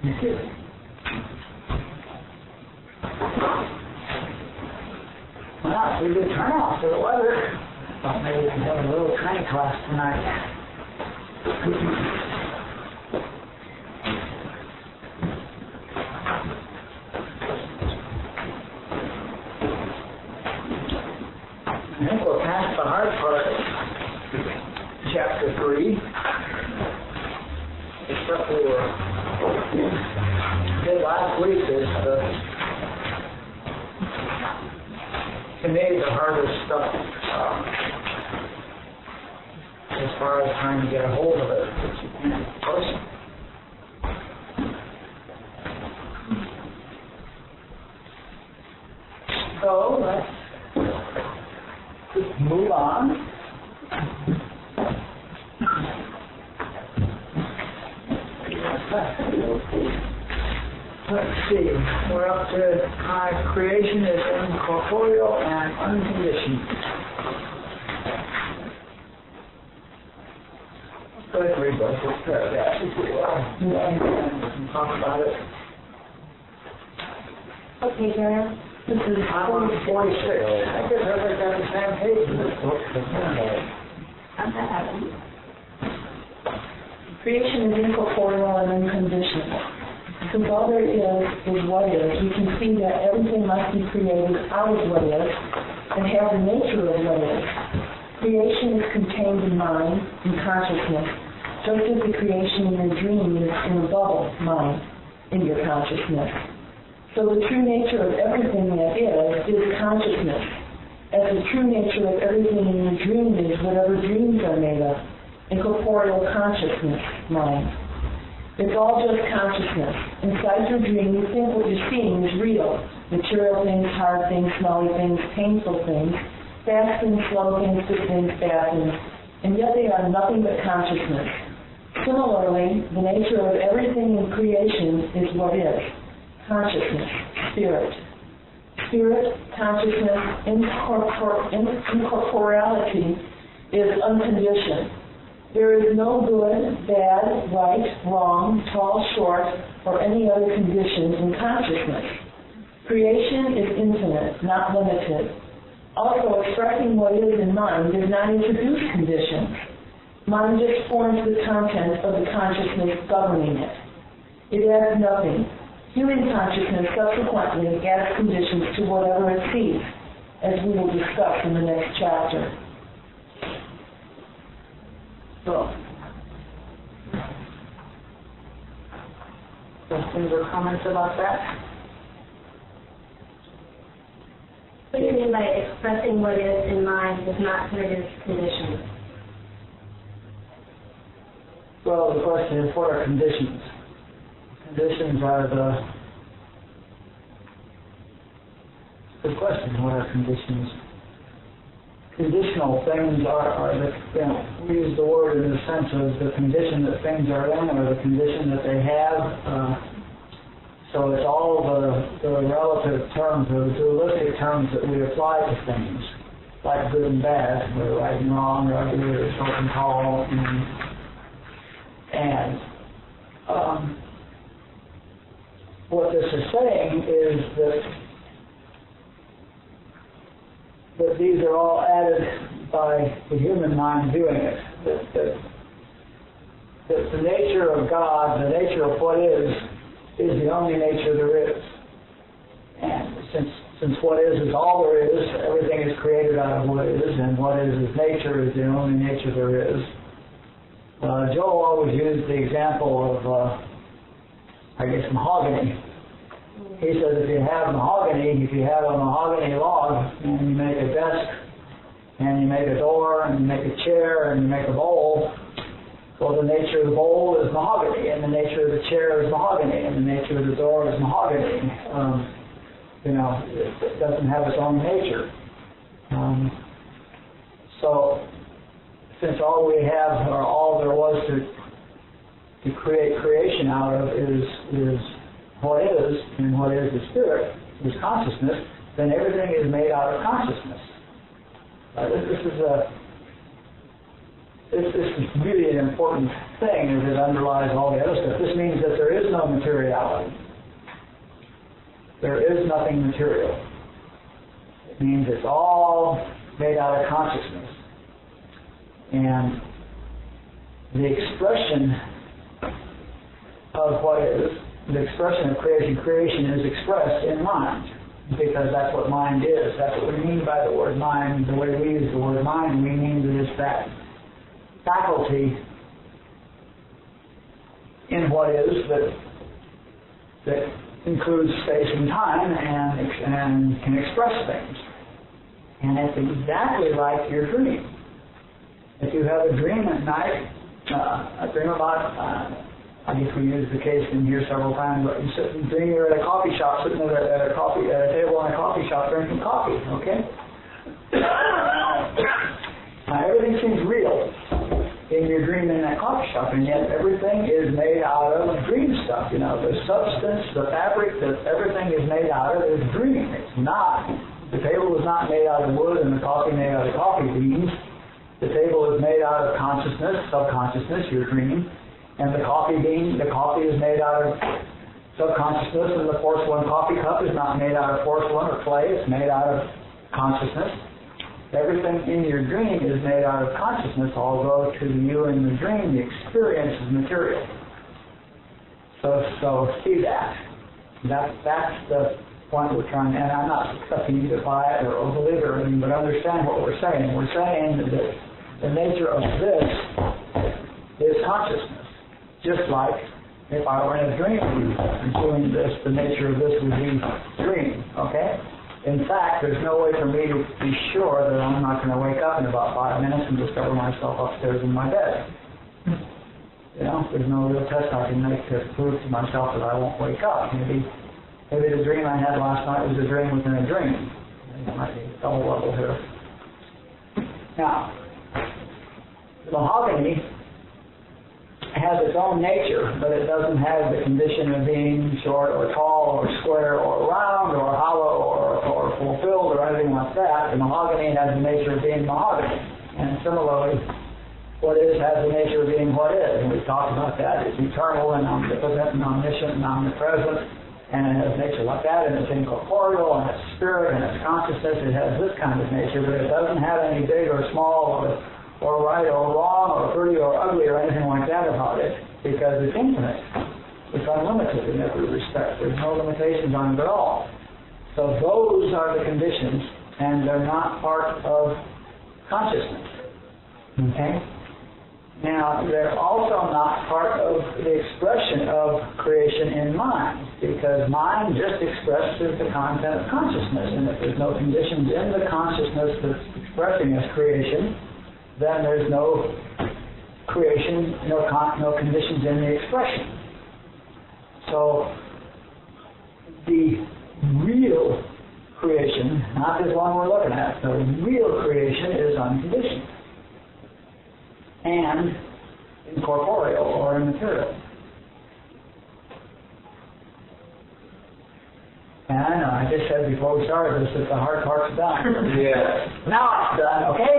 Well, it's a good turnout for the weather. Thought maybe we could have a little training class tonight. I think we're past the hard part. Chapter 3. The stuff we did last week is to me the hardest stuff as far as trying to get a hold of it. So let's just move on. Let's see, we're up to creation is incorporeal and unconditioned. Let's read both those paragraphs if we will. We can talk about it. What page are you? This is 46. I guess everybody's got the same page. I'm not having. Creation is incorporeal and unconditional. Since all there is what is, we can see that everything must be created out of what is and have the nature of what is. Creation is contained in mind, in consciousness, just as the creation in your dream is in a bubble, mind, in your consciousness. So the true nature of everything that is consciousness, as the true nature of everything in your dream is whatever dreams are made of, incorporeal consciousness, mind. It's all just consciousness. Inside your dream, you think what you're seeing is real. Material things, hard things, smelly things, painful things, fast things, slow things, good things, bad things. And yet they are nothing but consciousness. Similarly, the nature of everything in creation is what is. Consciousness, spirit. Spirit, consciousness, incorporeality is unconditioned. There is no good, bad, right, wrong, tall, short, or any other condition in consciousness. Creation is infinite, not limited. Also, expressing what is in mind does not introduce conditions. Mind just forms the content of the consciousness governing it. It adds nothing. Human consciousness subsequently adds conditions to whatever it sees, as we will discuss in the next chapter. So, questions or comments about that? What do you mean by expressing what is in mind does not introduce conditions? Well, the question is, what are conditions? Conditions are the question, what are conditions? Conditional things are the, we use the word in the sense of the condition that things are in or the condition that they have. So it's all the relative terms or the dualistic terms that we apply to things, like good and bad, or right and wrong, or ugly, or short and tall. And what this is saying is that these are all added by the human mind doing it. That the nature of God, the nature of what is the only nature there is. And since what is all there is, everything is created out of what is, and what is nature is the only nature there is. Joel always used the example of, mahogany. He says if you have a mahogany log, and you make a desk, and you make a door, and you make a chair, and you make a bowl, well, the nature of the bowl is mahogany, and the nature of the chair is mahogany, and the nature of the door is mahogany. It doesn't have its own nature. So, since all we have, or all there was to create creation out of is what is, and what is the spirit, is consciousness, then everything is made out of consciousness. This is really an important thing as it underlies all the other stuff. This means that there is no materiality. there is nothing material. It means it's all made out of consciousness. And the expression of what is, the expression of creation is expressed in mind, because that's what mind is. That's what we mean by the word mind. The way we use the word mind, we mean that it's that faculty in what is that includes space and time and can express things. And it's exactly like your dream. If you have a dream at night, I dream about, I guess we used the case in here several times, but you sit and dream you're at a coffee shop, sitting at a table in a coffee shop drinking coffee, okay? Now everything seems real in your dream in that coffee shop, and yet everything is made out of dream stuff. You know, the substance, the fabric that everything is made out of is dream. It's not. The table is not made out of wood and the coffee made out of coffee beans. The table is made out of consciousness, subconsciousness, your dream. And the coffee is made out of subconsciousness, and the porcelain coffee cup is not made out of porcelain or clay. It's made out of consciousness. Everything in your dream is made out of consciousness, although to you in the dream, the experience is material. So see that. That's the point we're trying, and I'm not expecting you to buy it or believe it or anything, but understand what we're saying. We're saying that the nature of this is consciousness. Just like if I were in a dream doing this, the nature of this would be dream, okay? In fact, there's no way for me to be sure that I'm not going to wake up in about 5 minutes and discover myself upstairs in my bed. You know, there's no real test I can make to prove to myself that I won't wake up. Maybe the dream I had last night was a dream within a dream. It might be a double level here. Now, the mahogany has its own nature, but it doesn't have the condition of being short or tall or square or round or hollow or fulfilled or anything like that. The mahogany has the nature of being mahogany. And similarly, what is has the nature of being what is. And we've talked about that. It's eternal and omnipotent and omniscient and omnipresent. And it has nature like that, and it's incorporeal, and it's spirit, and it's consciousness. It has this kind of nature, but it doesn't have any big or small or right or wrong or pretty or ugly or anything like that about it, because it's infinite. It's unlimited in every respect. There's no limitations on it at all. So those are the conditions, and they're not part of consciousness. Okay? Now, they're also not part of the expression of creation in mind, because mind just expresses the content of consciousness, and if there's no conditions in the consciousness that's expressing as creation, then there's no creation, no conditions in the expression. So, the real creation, not this one we're looking at, the real creation is unconditioned and incorporeal or immaterial. And I know, I just said before we started this that the hard part's done. Yeah. Now it's done, okay?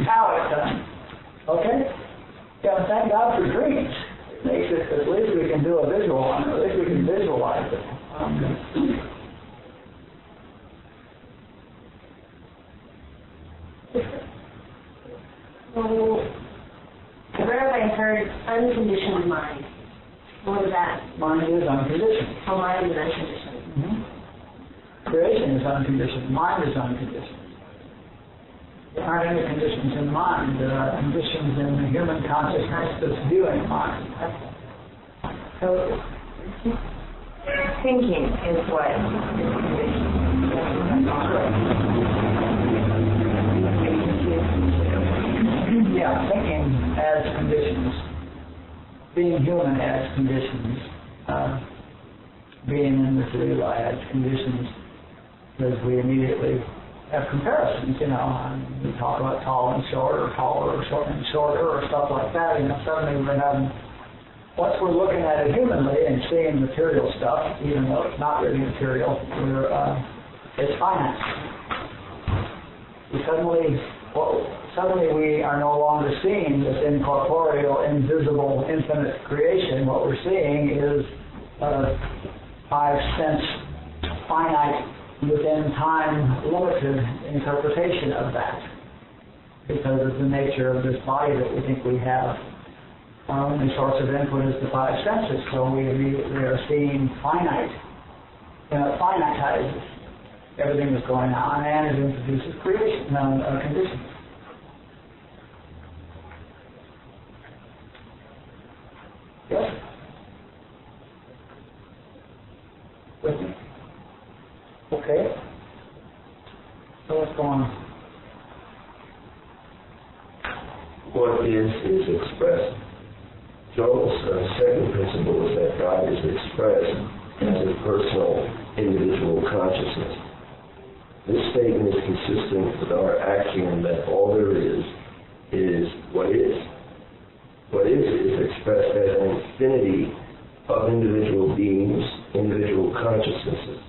Now it's done. Okay? Yeah, thank God for dreams. It makes it, at least we can do a visual on it. At least we can visualize it. Where have I heard unconditioned mind? What is that? Mind is unconditioned. Oh, mind is unconditioned. Mm-hmm. Creation is unconditioned. Mind is unconditioned. There aren't any conditions in mind. There are conditions in the human consciousness that's viewing mind. So, thinking is what is conditioned. Yeah, thinking adds conditions. Being human adds conditions. Being in this Leelaa adds conditions, because we immediately have comparisons, you know. We talk about tall and short, or taller or short and shorter, or stuff like that. You know, suddenly we're having, once we're looking at it humanly and seeing material stuff, even though it's not really material, it's finite. Suddenly we are no longer seeing this incorporeal, invisible, infinite creation. What we're seeing is 5 sense finite, within time limited interpretation of that, because of the nature of this body that we think we have. Our only source of input is the five senses, so we immediately are seeing finite. It finitizes everything that's going on, and it introduces creation conditions. Yes? With me? Okay. So what's going on? What is expressed. Joel's second principle is that God is expressed as a personal, individual consciousness. This statement is consistent with our axiom that all there is what is. What is expressed as an infinity of individual beings, individual consciousnesses.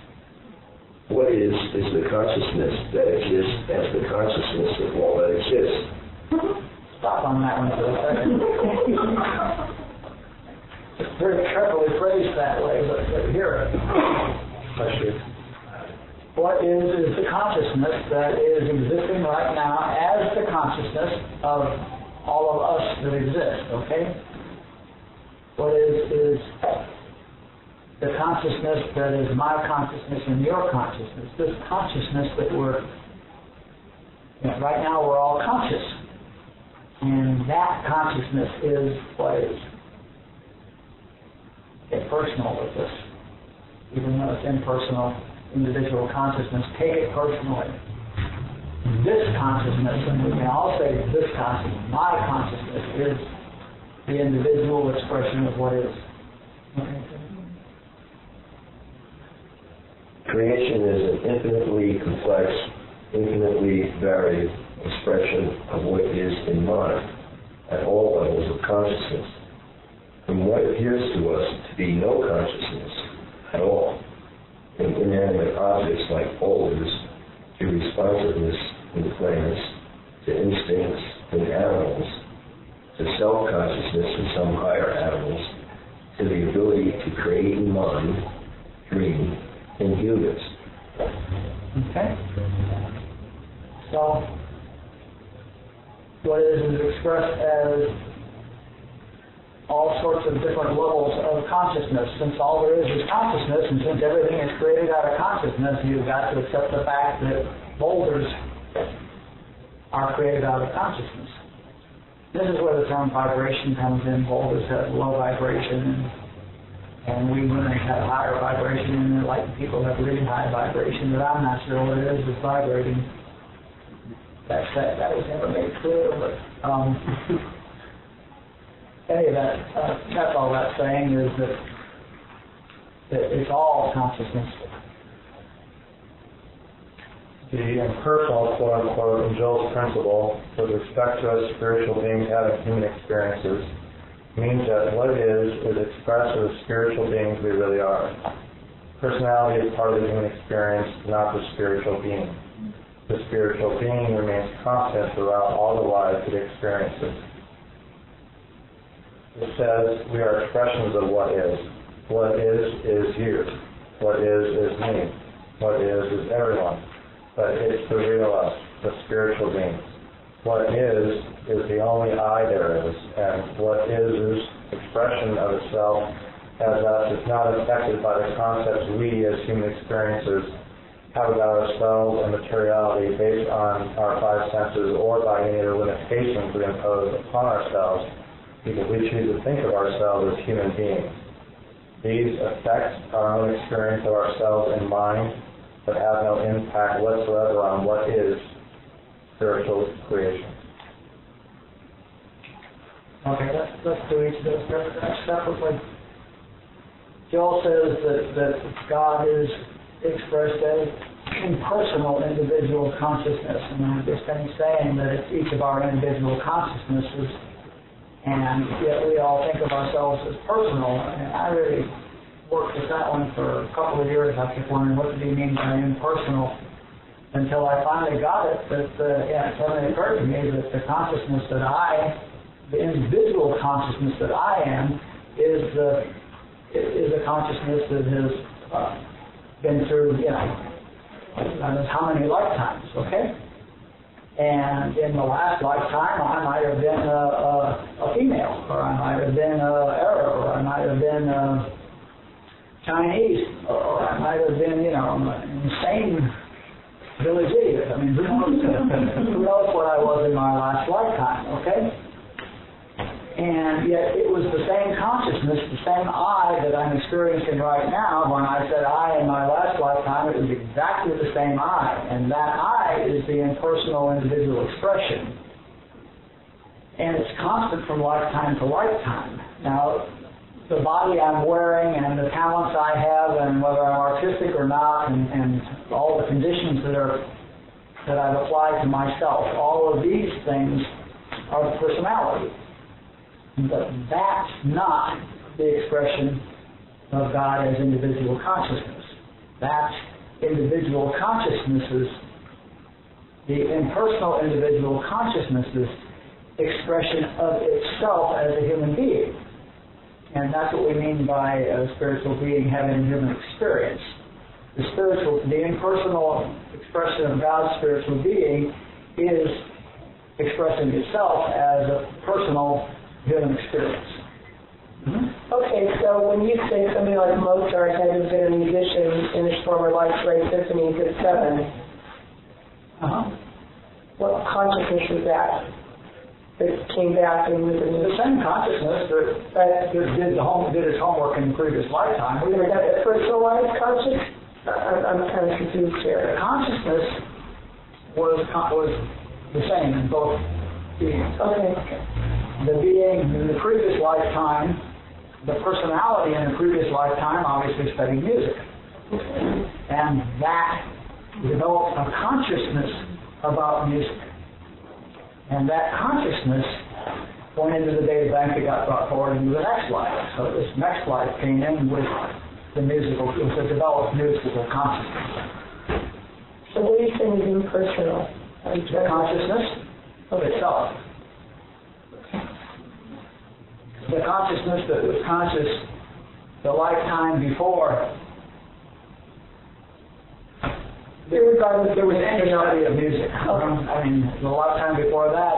What is the consciousness that exists as the consciousness of all that exists. Stop on that one for a second. It's very carefully phrased that way, but hear it. What is the consciousness that is existing right now as the consciousness of all of us that exist, okay? What is the consciousness that is my consciousness and your consciousness? This consciousness that right now we're all conscious. And that consciousness is what is impersonal with us. Even though it's impersonal, individual consciousness, take it personally. This consciousness, and we can all say this consciousness, my consciousness, is the individual expression of what is. Creation is an infinitely complex, infinitely varied expression of what is in mind at all levels of consciousness, from what appears to us to be no consciousness at all, in inanimate objects like boulders, to responsiveness in plants, to instincts in animals, to self-consciousness in some higher animals, to the ability to create in mind, dream, in humans. Okay? So, what is expressed as all sorts of different levels of consciousness. Since all there is consciousness, and since everything is created out of consciousness, you've got to accept the fact that boulders are created out of consciousness. This is where the term vibration comes in. Boulders have low vibration, and we women have higher vibration, and like people have really high vibration, but I'm not sure what it is that's vibrating. That was never made clear, but any of that, that's all that's saying is that it's all consciousness. The impersonal, quote-unquote, in Joel's principle, with respect to us spiritual beings having human experiences, means that what is expressed as spiritual beings we really are. Personality is part of the human experience, not the spiritual being. The spiritual being remains constant throughout all the lives it experiences. It says we are expressions of what is. What is you. What is me. What is everyone. But it's the real us, the spiritual beings. What is the only I there is, and what is expression of itself as us is not affected by the concepts we as human experiences have about ourselves and materiality based on our five senses or by any of the limitations we impose upon ourselves because we choose to think of ourselves as human beings. These affect our own experience of ourselves in mind but have no impact whatsoever on what is spiritual creation. Okay, let's do each of those paragraphs separately. Joel says that God is expressed as impersonal individual consciousness, and I've just been saying that it's each of our individual consciousnesses, and yet we all think of ourselves as personal. And I really worked with that one for a couple of years. I kept wondering, what did he mean by impersonal? Until I finally got it, that it suddenly occurred to me that the consciousness that the individual consciousness that I am, is a consciousness that has been through, God knows how many lifetimes, okay? And in the last lifetime, I might have been a female, or I might have been Arab, or I might have been Chinese, or I might have been, an insane village idiot. I mean, who knows what I was in my last lifetime, okay? And yet it was the same consciousness, the same I that I'm experiencing right now. When I said I in my last lifetime, it was exactly the same I. And that I is the impersonal individual expression. And it's constant from lifetime to lifetime. Now, the body I'm wearing and the talents I have and whether I'm artistic or not and all the conditions that I've applied to myself, all of these things are the personality. But that's not the expression of God as individual consciousness. That's individual consciousness's, the impersonal individual consciousness's expression of itself as a human being. And that's what we mean by a spiritual being having a human experience. The impersonal expression of God's spiritual being is expressing itself as a personal human experience. Okay, so when you say somebody like Mozart had been a musician in his former life, played symphonies at 7, what consciousness was that came back and was the same consciousness that did his homework in the previous lifetime. Was that a personalized conscious? I'm kind of confused here. The consciousness was the same in both beings. Okay. The being in the previous lifetime, the personality in the previous lifetime obviously studied music. And that developed a consciousness about music. And that consciousness went into the data bank that got brought forward into the next life. So this next life came in with the developed musical consciousness. So what are you saying is impersonal? The consciousness of itself. The consciousness that was conscious the lifetime before. Irregardless, there was any study of music. I mean, the lifetime before that,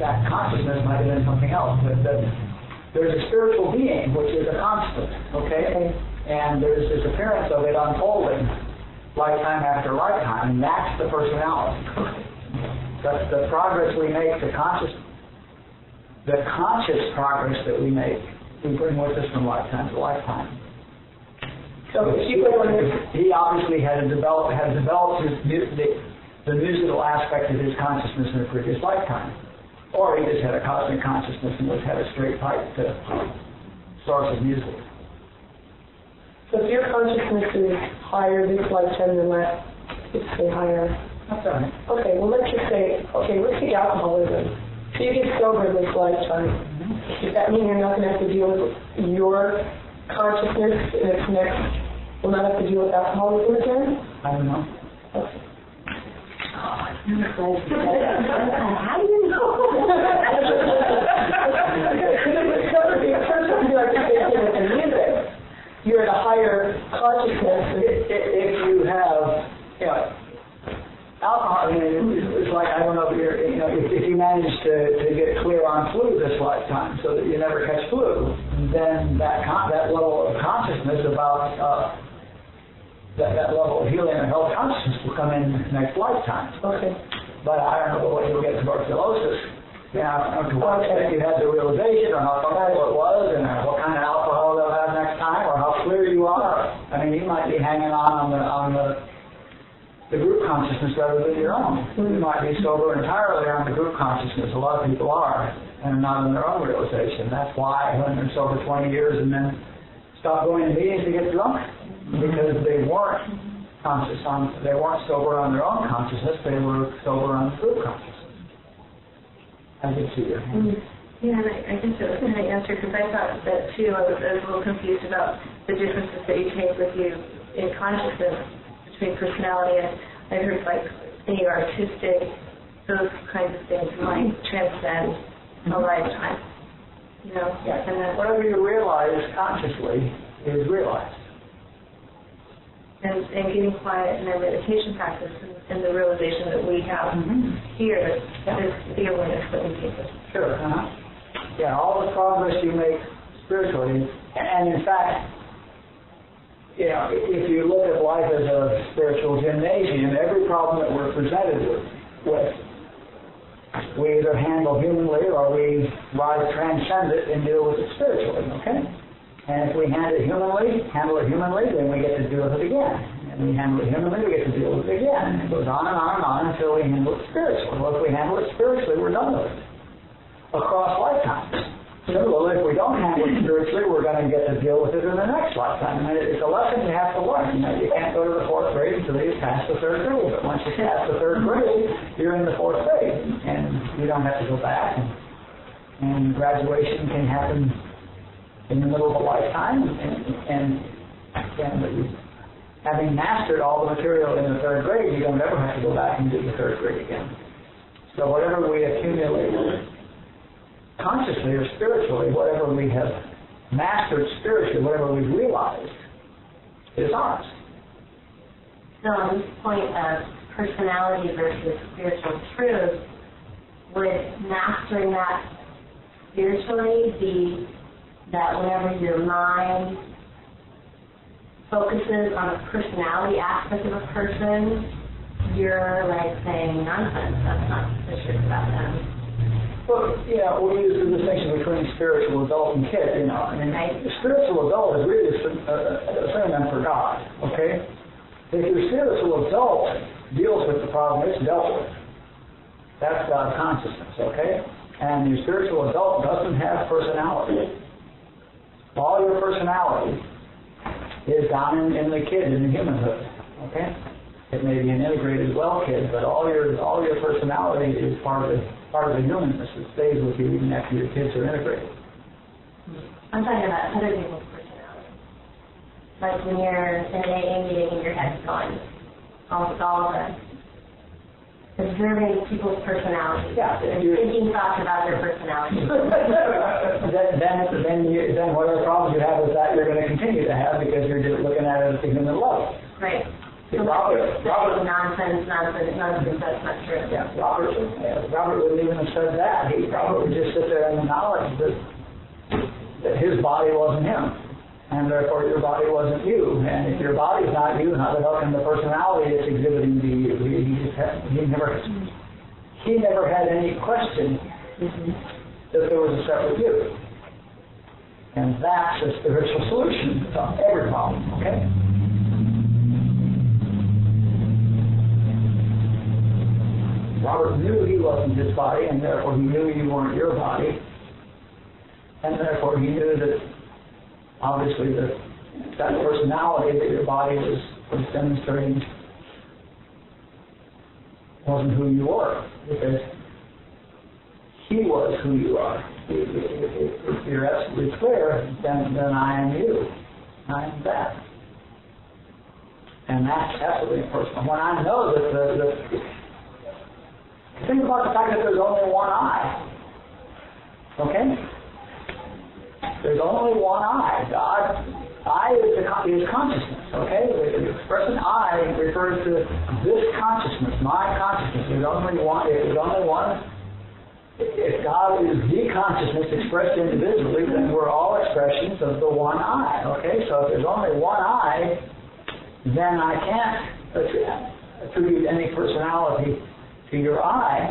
that consciousness might have been something else. But there's a spiritual being, which is a constant, okay? And there's this appearance of it unfolding lifetime after lifetime, and that's the personality. That's the progress we make, the conscious progress that we make, we bring with us from lifetime to lifetime. So he obviously had developed the musical aspect of his consciousness in a previous lifetime, or he just had a cosmic consciousness and had a straight pipe to source of music. So if your consciousness is higher this lifetime than last, let's say higher. That's all right. Okay, well let's just say, let's take alcoholism. So you get sober this lifetime. Does that mean you're not going to have to deal with your consciousness in its next, will not have to deal with alcoholism again? I don't know. Okay. How do you know? You're at a higher consciousness. If you have, alcohol, I mean, it's like, I don't know, if you manage to get clear on flu this lifetime so that you never catch flu, then that level of consciousness about that level of healing and health consciousness will come in next lifetime. Okay. But I don't know what you'll get tuberculosis. To what extent you had the realization, or how functional it was, and what kind of alcohol they'll have next time, or how clear you are. I mean, you might be hanging on the group consciousness rather than your own. You might be sober entirely on the group consciousness. A lot of people are, and not in their own realization. That's why when they're sober 20 years and then stop going to meetings to get drunk, because they weren't they weren't sober on their own consciousness, they were sober on the group consciousness. I can see your hand. Yeah, and I guess it was kind of answered, because I thought that too. I was a little confused about the differences that you take with you in consciousness between personality, and I heard like being artistic, those kinds of things might transcend a lifetime. And then whatever you realize consciously is realized. and getting quiet in their meditation practice and the realization that we have here, that is the awareness that we take with. Sure. Yeah, all the progress you make spiritually, and in fact, you know, if you look at life as a spiritual gymnasium, every problem that we're presented with, we either handle humanly or we transcend it and deal with it spiritually, okay? And if we handle it humanly, then we get to deal with it again. And we handle it humanly, we get to deal with it again. And it goes on and on and on until we handle it spiritually. Well, if we handle it spiritually, we're done with it. Across lifetimes. Similarly, if we don't handle it spiritually, we're going to get to deal with it in the next lifetime. And it's a lesson you have to learn. You know, you can't go to the 4th grade until you pass the 3rd grade. But once you pass the 3rd grade, you're in the 4th grade. And you don't have to go back. And graduation can happen in the middle of a lifetime. And having mastered all the material in the 3rd grade, you don't ever have to go back and do the 3rd grade again. So whatever we accumulate consciously or spiritually, whatever we have mastered spiritually, whatever we've realized, is ours. So on this point of personality versus spiritual truth, would mastering that spiritually be that whenever your mind focuses on a personality aspect of a person, you're like saying nonsense, that's not the truth about them? Well, yeah, we use the distinction between spiritual adult and kid, you know. I mean, the spiritual adult is really a synonym for God, okay? If your spiritual adult deals with the problem, it's dealt with. That's God's consciousness, okay? And your spiritual adult doesn't have personality. All your personality is down in the kid, in the humanhood, okay? It may be an integrated well kid, but all your personality is part of the humanness that stays with you even after your kids are integrated. I'm talking about other people's personality. Like when you're in an AA meeting and your head's going, all the observing people's personality. Yeah. And thinking thoughts about their personality. then whatever problems you have with that, you're going to continue to have because you're just looking at it at the human level. Right. So nonsense, that's not true. Yeah, Robert wouldn't even have said that. He probably would just sit there in the knowledge that his body wasn't him, and therefore your body wasn't you. And if your body's not you, how the hell can the personality it's exhibiting be you? He never had any question that there was a separate you. And that's a spiritual solution to every problem, okay? Robert knew he wasn't his body, and therefore he knew you weren't your body, and therefore he knew that obviously that personality that your body was demonstrating wasn't who you were, because he was who you are. If you're absolutely clear, then I am you. I am that. And that's absolutely impersonal. When I know that think about the fact that there's only one I. Okay? There's only one I. God, I is consciousness. Okay? The expression I refers to this consciousness, my consciousness. There's only one. If God is the consciousness expressed individually, then we're all expressions of the one I. Okay? So if there's only one I, then I can't attribute any personality to your eye,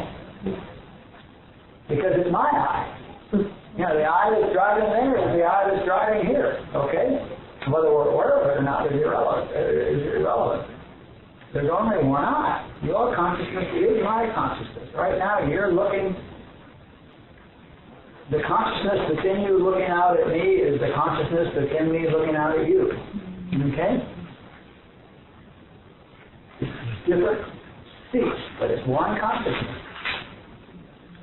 because it's my eye. You know, the eye that's driving there is the eye that's driving here, okay? Whether we're aware of it or not is irrelevant. There's only one eye. Your consciousness is my consciousness. Right now you're looking, the consciousness that's in you looking out at me is the consciousness that's in me looking out at you. Okay? Different seats, but it's one consciousness.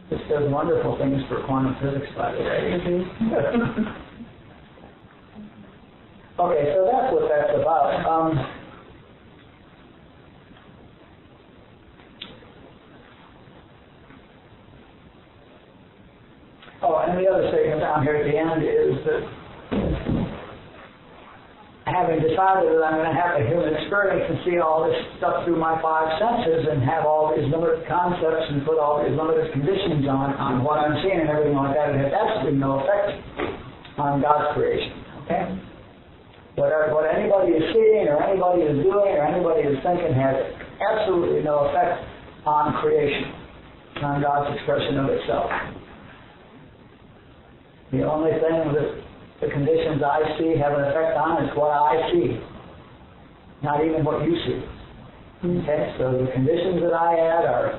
This does wonderful things for quantum physics, by the way. Okay, so that's what that's about. And the other statement down here at the end is that having decided that I'm going to have a human experience and see all this stuff through my five senses and have all these limited concepts and put all these limited conditions on what I'm seeing and everything like that, it has absolutely no effect on God's creation. Okay? What anybody is seeing or anybody is doing or anybody is thinking has absolutely no effect on creation, on God's expression of itself. The only thing that the conditions I see have an effect on is what I see, not even what you see. Okay, so the conditions that I add are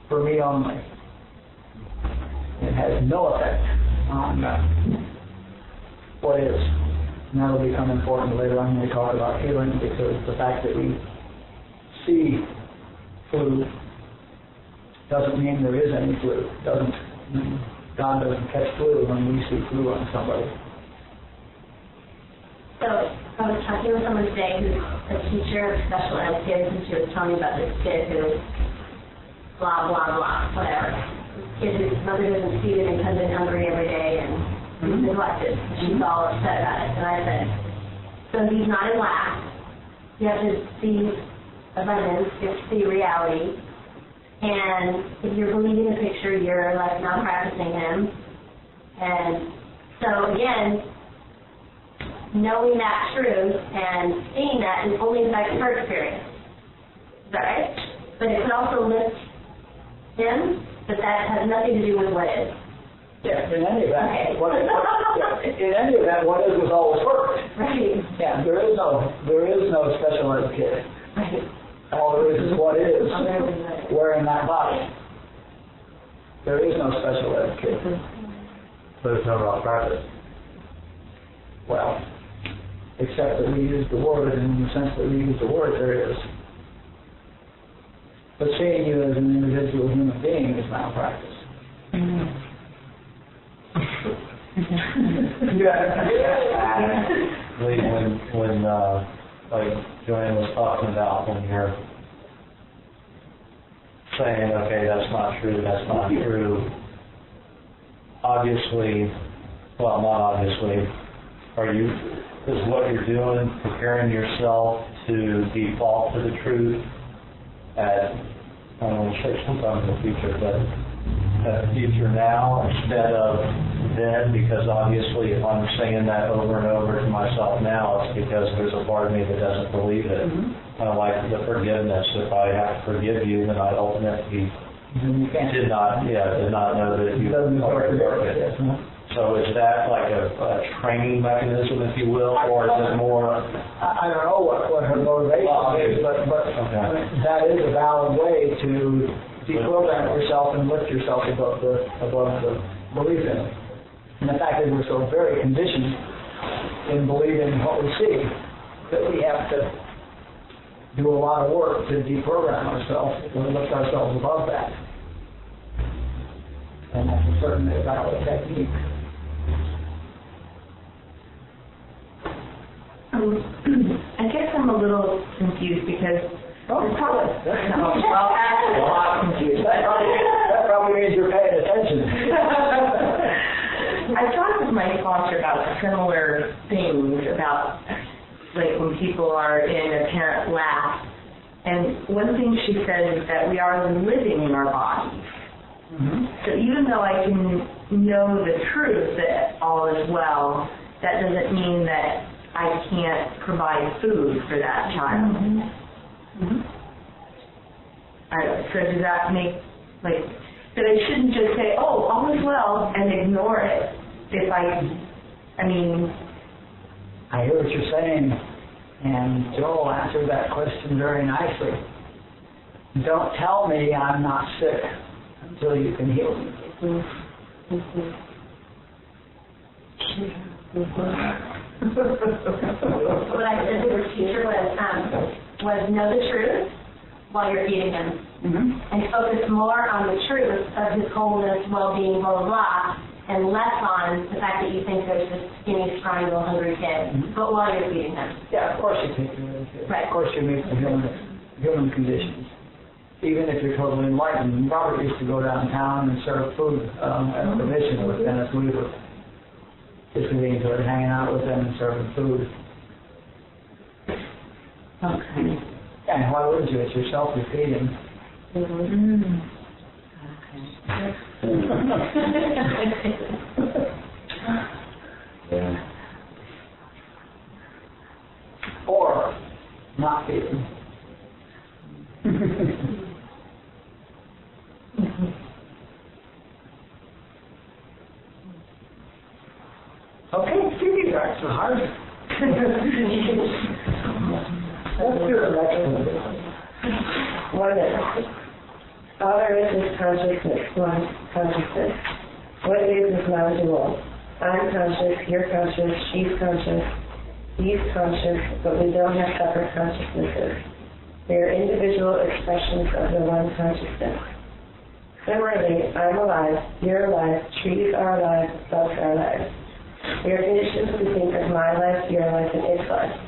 for me only. It has no effect on what is. And that will become important later on when we talk about healing, because the fact that we see flu doesn't mean there is any flu. God doesn't catch flu when we see flu on somebody. So I was talking with someone today who's a teacher of special ed kids, and she was telling me about this kid who blah, blah, blah, whatever. This kid whose mother doesn't feed him and comes in hungry every day and he's neglected. She's all upset about it. And I said, so he's not in lack. You have to see abundance. You have to see reality. And if you're believing the picture, you're like not practicing him. And so again, knowing that truth and seeing that is only affects her experience. Is that right? But it can also lift him, but that has nothing to do with what is. Yeah, in any event, Okay. in any event, what is was always perfect. Right. Yeah, there is no special ed kid. Right. All there is what is wearing that body. There is no special ed kid. But it's no malpractice. Well, except that we use the word, and in the sense that we use the word, there is. But seeing you as an individual human being is malpractice. When like Joanne was talking about, when you're saying, okay, that's not true, obviously, well, not obviously, is what you're doing preparing yourself to default to the truth at, I don't want to say sometime in the future, but future now instead of then, because obviously if I'm saying that over and over to myself now, it's because there's a part of me that doesn't believe it. Kind of like the forgiveness. If I have to forgive you, then I ultimately did not know that you already worked it. So is that like a training mechanism, if you will, or is it more? I don't know what her motivation is, but Okay. I mean, that is a valid way to deprogram yourself and lift yourself above the belief in it. And the fact that we're so very conditioned in believing what we see that we have to do a lot of work to deprogram ourselves and lift ourselves above that. And that's certainly a valid technique. I guess I'm a little confused because That probably means you're paying attention. I talked with my sponsor about similar things, about like when people are in apparent lack. And one thing she said is that we are living in our bodies. So even though I can know the truth that all is well, that doesn't mean that I can't provide food for that child. So does that make, like, that I shouldn't just say, oh, all is well, and ignore it? If I mean... I hear what you're saying, and Joel answered that question very nicely. Don't tell me I'm not sick until you can heal me. What I said to her teacher was know the truth while you're eating him. And focus more on the truth of his wholeness, well-being, blah, blah, blah, and less on the fact that you think there's this skinny, strong, little hungry kid, but while you're feeding him. Yeah, of course you take it into it. Right. Of course you meet the human conditions. Even if you're totally enlightened. Robert used to go downtown and serve food at the mission with Dennis Weaver. Just because he enjoyed hanging out with them and serving food. Okay. And why wouldn't you? It's your self-defeating. Yeah. Or not feeling. Okay, these are so hard. Let's do the next one. Oneness. All there is consciousness, one consciousness. What is non-dual. I'm conscious, you're conscious, she's conscious, he's conscious, but we don't have separate consciousnesses. We are individual expressions of the one consciousness. Similarly, I'm alive, you're alive, trees are alive, bugs are alive. We are conditioned to think of my life, your life, and its life.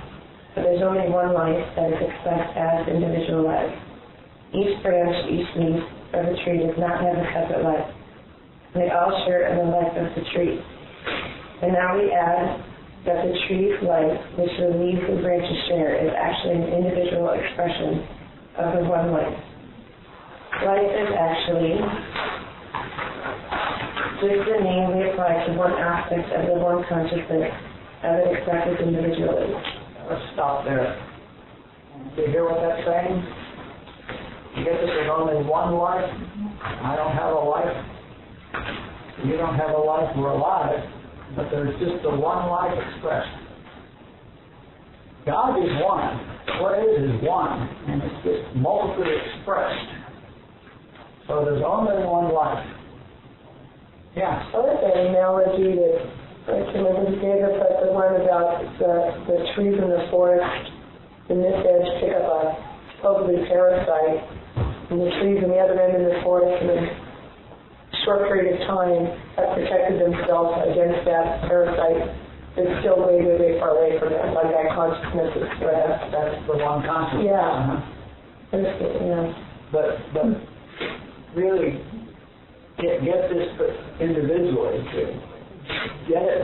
But there's only one life that is expressed as individual life. Each branch, each leaf of the tree does not have a separate life. They all share in the life of the tree. And now we add that the tree's life, which the leaves and branches share, is actually an individual expression of the one life. Life is actually just the name we apply to one aspect of the one consciousness as it expresses individually. Let's stop there. Do you hear what that's saying? You get that there's only one life. I don't have a life. You don't have a life. We're alive. But there's just the one life expression. God is one. What is one. And it's just multiply expressed. So there's only one life. Yeah. I like that analogy that I can remember you gave us, like the one about the trees in the forest, in this edge pick up a supposedly parasite, and the trees on the other end of the forest in a short period of time have protected themselves against that parasite. It's still way, way, way far away from them, like that consciousness is spread. That's the one consciousness. Yeah. But really get this individually. Get it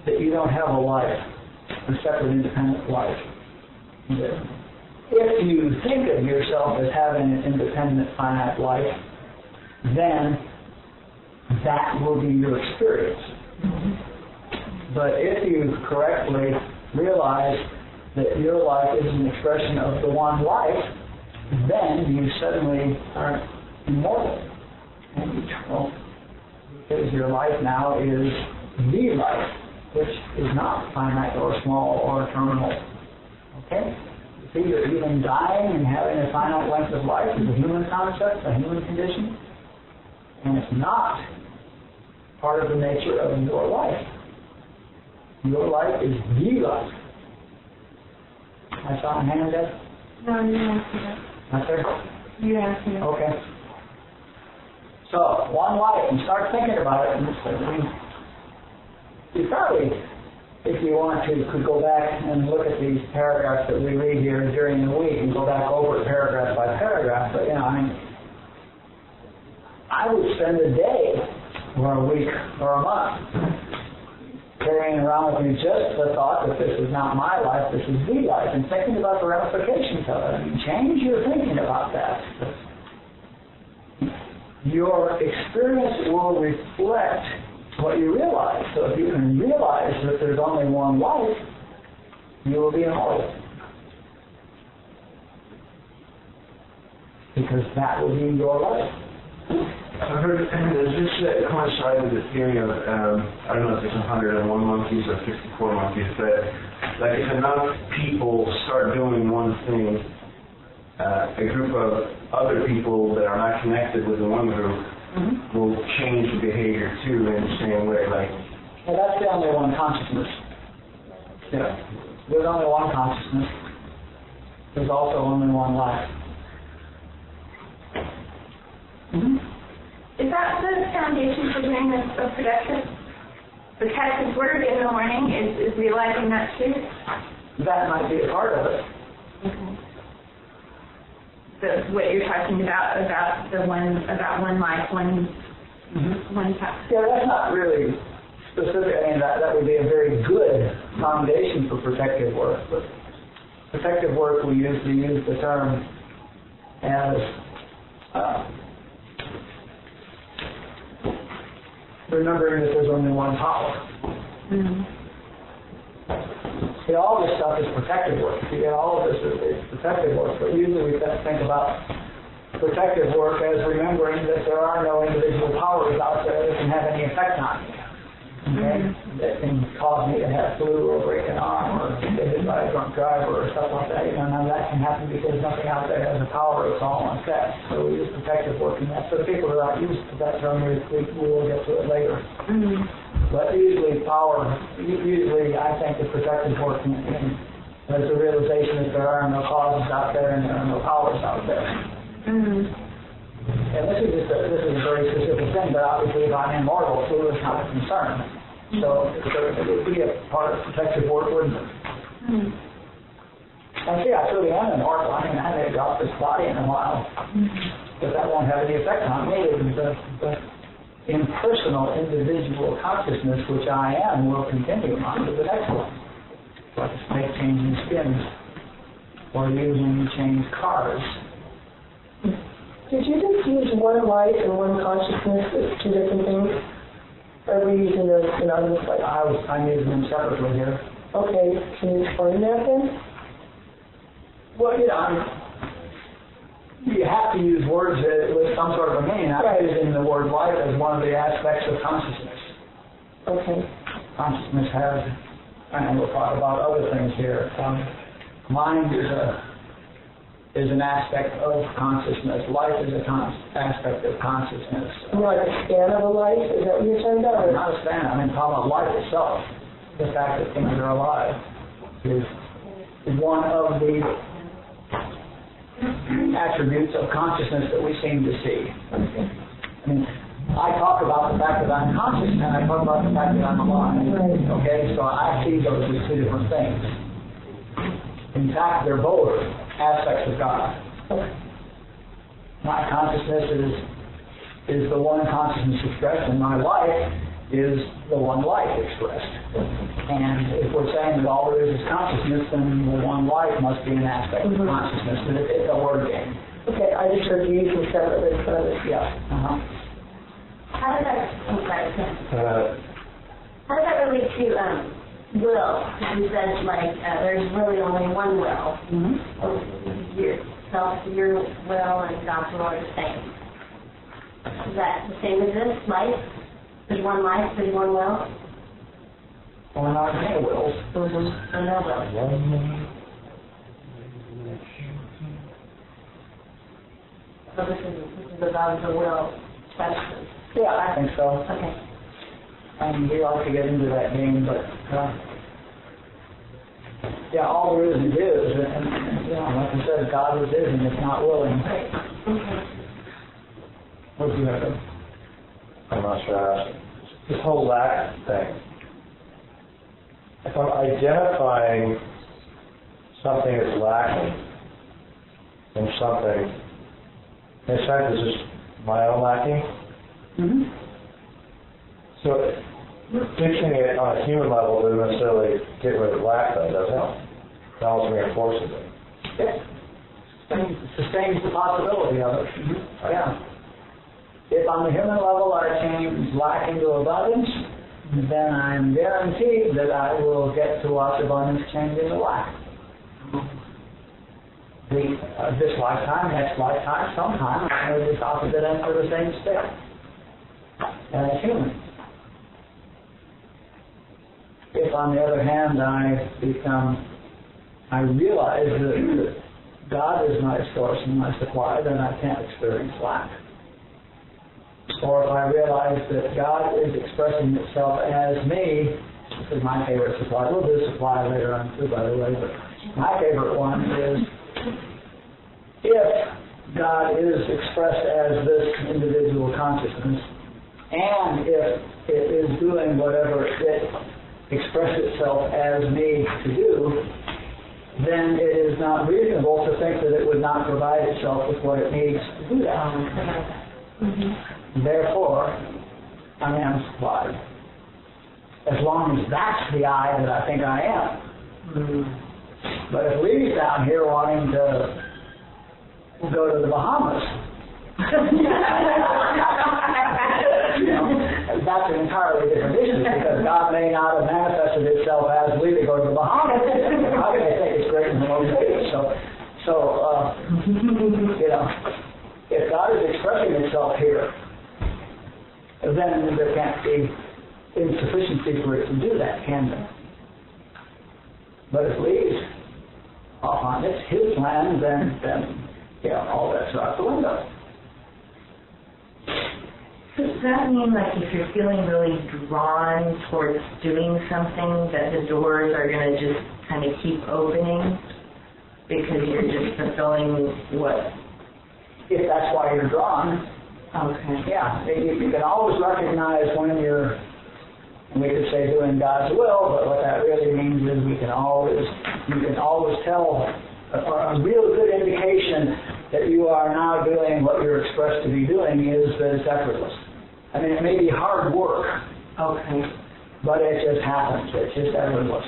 that you don't have a life, a separate independent life. If you think of yourself as having an independent finite life, then that will be your experience. But if you correctly realize that your life is an expression of the one life, then you suddenly are immortal and eternal, because your life now is the life, which is not finite or small or terminal. Okay? See, even dying and having a finite length of life is a human concept, a human condition, and it's not part of the nature of your life. Your life is the life. I saw a hand there. No, you asked me that. Not there? You asked me that. Okay. So, one life, and start thinking about it. And you probably, if you want to, could go back and look at these paragraphs that we read here during the week and go back over it paragraph by paragraph. But, I would spend a day or a week or a month carrying around with me just the thought that this is not my life, this is the life, and thinking about the ramifications of it. Change your thinking about that. Your experience will reflect what you realize. So if you can realize that there's only one life, you will be immortal. Because that will be your life. I heard, does this coincide with the theory of, I don't know if it's 101 monkeys or 54 monkeys, but like if enough people start doing one thing, a group of other people that are not connected with the one group will change the behavior too in the same way. Like, well, that's the only one consciousness. Yeah. There's only one consciousness. There's also only one life. Is that the foundation for doing this production? The catechist word in the morning is realizing that too? That might be a part of it. Okay. So what you're talking about one life, one time. Yeah, that's not really specific. That would be a very good foundation for protective work. But protective work, we usually use the term as remembering that there's only one power. See, all this stuff is protective work. See, all of this is protective work, but usually we think about protective work as remembering that there are no individual powers out there that can have any effect on me. Okay? That can cause me to have flu or break an arm or get hit by a drunk driver or stuff like that. None of that can happen because nothing out there has a power. It's all on effect. So we use protective work, and that's for people that aren't used to that term. We will get to it later. But usually I think the protective work is the realization that there are no causes out there and there are no powers out there. And this is a very specific thing, but obviously if I'm immortal, flu is not a concern. So it would be a part of protective work, wouldn't it? And see, I truly am immortal. I mean, I may drop this body in a while, but that won't have any effect on me. The impersonal individual consciousness, which I am, will continue on to the next one. Like a snake changing skins, or using change cars. Did you just use one life and one consciousness as two different things? Or are we using those synonymously? I'm using them separately here. Okay, can you explain that then? Well, you have to use words with some sort of a meaning. I'm using the word life as one of the aspects of consciousness. Okay. Consciousness has, and we'll talk about other things here. Mind is an aspect of consciousness. Life is an aspect of consciousness. Like a span of a life? Is that what you're talking about? Not a span. I mean, talking about life itself. The fact that things are alive is one of the attributes of consciousness that we seem to see. I mean, I talk about the fact that I'm conscious, and I talk about the fact that I'm alive. Okay, so I see those as two different things. In fact, they're both aspects of God. My consciousness is the one consciousness expressed, and my life is the one life expressed. And if we're saying that all there is consciousness, then the one life must be an aspect of consciousness. But it's a word game. Okay, I just heard you use them separately. Yeah. How does that, how does that relate to will? You said, there's really only one will. Your will and God's will are the same. Is that the same as this, life? There's one life, there's one will? Well, not many wills. So no will. So this is about the will question. Yeah, I think so. Okay. And we like to get into that game, but all there is, and like I said, God is and it's not willing. Right. Okay. What do you have? I'm not sure. This whole lack thing. If I'm identifying something as lacking in something, in fact, it's just my own lacking. So fixing it on a human level doesn't necessarily get rid of lack, though, does it? It also reinforces it. Sustains the possibility of it. Yeah. If on the human level I change lack into abundance, then I'm guaranteed that I will get to watch abundance change into lack. This lifetime, next lifetime, sometime, I know this opposite end of the same state. As human. If on the other hand I realize that God is my source and my supply, then I can't experience lack. Or if I realize that God is expressing itself as me, this is my favorite supply. We'll do supply later on too, by the way, but my favorite one is if God is expressed as this individual consciousness, and if it is doing whatever it expressed itself as me to do, then it is not reasonable to think that it would not provide itself with what it needs to do that. Therefore, I am supplied. as long as that's the I that I think I am. But if Lee's down here wanting to go to the Bahamas, that's an entirely different issue, because God may not have manifested itself as Lee to go to the Bahamas. How can I think it's great in the most cases? So, if God is expressing itself here, then there can't be insufficiency for it to do that, can there? But if Lee's off on it's his plan, then all that's out the window. Does that mean, like, if you're feeling really drawn towards doing something, that the doors are going to just kind of keep opening because you're just fulfilling what? If that's why you're drawn. Okay. Yeah, you can always recognize when you're, we could say doing God's will, but what that really means is you can always tell a real good indication that you are now doing what you're expressed to be doing is that it's effortless. I mean, it may be hard work, Okay. but it just happens. It's just effortless.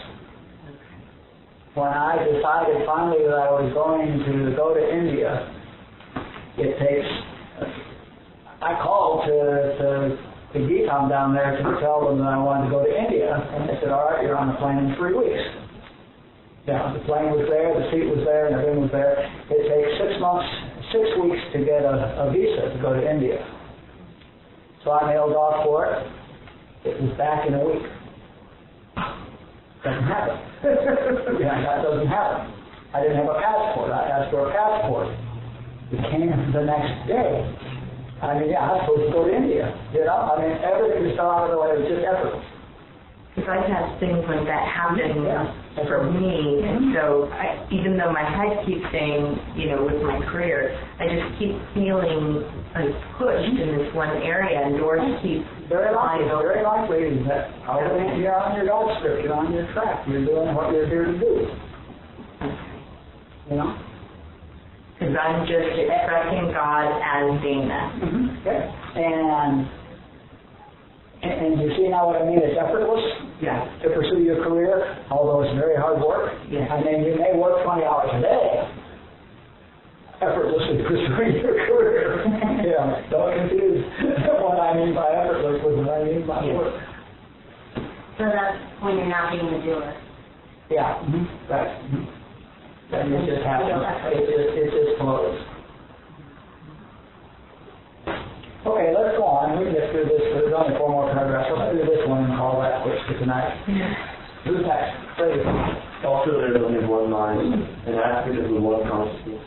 When I decided finally that I was going to go to India, I called to Geetam down there to tell them that I wanted to go to India, and they said, all right, you're on the plane in 3 weeks. Yeah, the plane was there, the seat was there, and everything was there. It takes 6 weeks to get a visa to go to India. So I mailed off for it. It was back in a week. Doesn't happen. That doesn't happen. I didn't have a passport. I asked for a passport. It came the next day. I mean, I was supposed to go to India. Everything was out of the way. It was just effortless. Because I've had things like that happen for me, and so even though my head keeps saying, with my career, I just keep feeling pushed in this one area, and doors keep very likely that you're on your God script, you're on your track, you're doing what you're here to do. Because I'm just expressing God as Dana. Mm-hmm. Okay. And you see now what I mean? It's effortless to pursue your career, although it's very hard work. Yeah. I mean, you may work 20 hours a day, effortlessly pursuing your career. Don't confuse what I mean by effortless with what I mean by work. So that's when you're not being a doer. Yeah, right. Then it just happens. It just flows. Okay, let's go on. We can just do this. There's only 4 more paragraphs. Let's do this one and call that quits for tonight. Who's next? Please. Also, there is only one mind, an aspect of the one consciousness.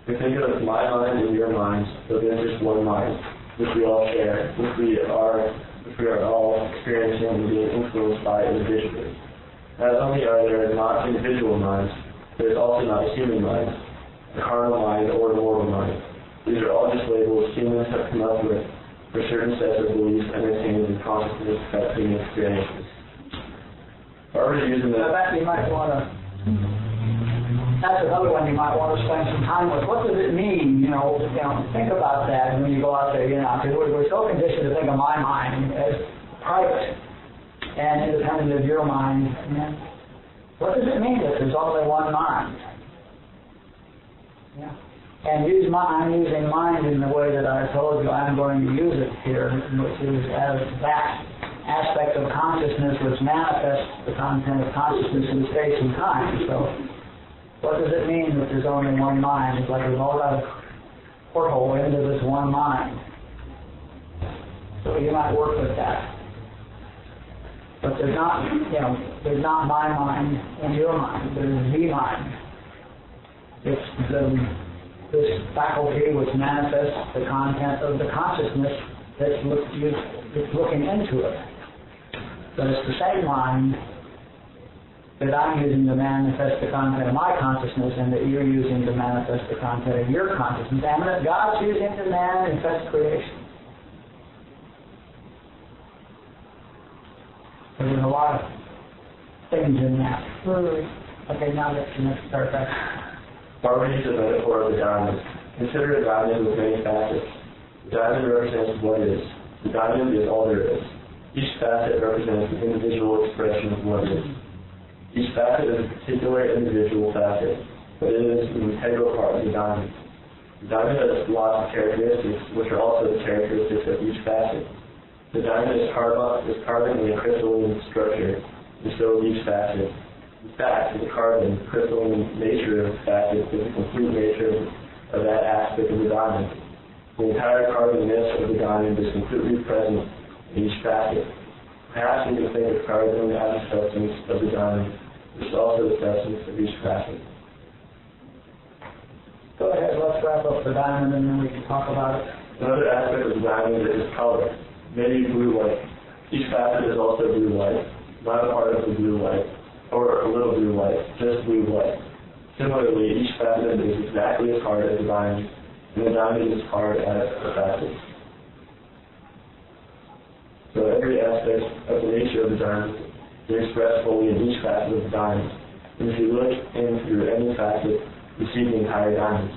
We think of my mind and your mind, but there's just one mind, which we all share, which we are all experiencing and being influenced by individually. Not only are there not individual minds, there is also not a human mind, a carnal mind, or a mortal mind. These are all just labels humans have come up with for certain sets of beliefs, entertainment, and consciousness affecting experiences. Already using that you might want to. That's another one you might want to spend some time with. What does it mean? Think about that when you go out there. Because we're so conditioned to think of my mind as private and independent of your mind. What does it mean that there's only one mind? And I'm using mind in the way that I told you I'm going to use it here, which is as that aspect of consciousness which manifests the content of consciousness in space and time. So, what does it mean that there's only one mind? It's like we've all got a porthole into this one mind. So you might work with that. But there's not my mind and your mind. There's the mind. It's this faculty which manifests the content of the consciousness that's looking into it. But it's the same mind that I'm using to manifest the content of my consciousness and that you're using to manifest the content of your consciousness, and that God's using to manifest creation. So there's a lot of things in that. Okay, now let's start that. Barbara used a metaphor of the diamond. Consider a diamond with many facets. The diamond represents what is. The diamond is all there is. Each facet represents an individual expression of what is. Each facet is a particular individual facet, but it is an integral part of the diamond. The diamond has lots of characteristics, which are also the characteristics of each facet. The diamond is carbon in a crystalline structure, and so is each facet. In fact, the carbon, crystalline nature of the facet is the complete nature of that aspect of the diamond. The entire carbonness of the diamond is completely present in each facet. Perhaps you can think of carbon as the substance of the diamond, which is also the substance of each facet. Go ahead, let's wrap up the diamond and then we can talk about it. Another aspect of the diamond is color, maybe blue-white. Each facet is also blue-white, not a part of the blue-white, or a little blue-white, just blue-white. Similarly, each facet is exactly as hard as the diamond, and the diamond is hard as the facet. So every aspect of the nature of the diamond is expressed fully in each facet of the diamond. And if you look in through any facet, you see the entire diamond.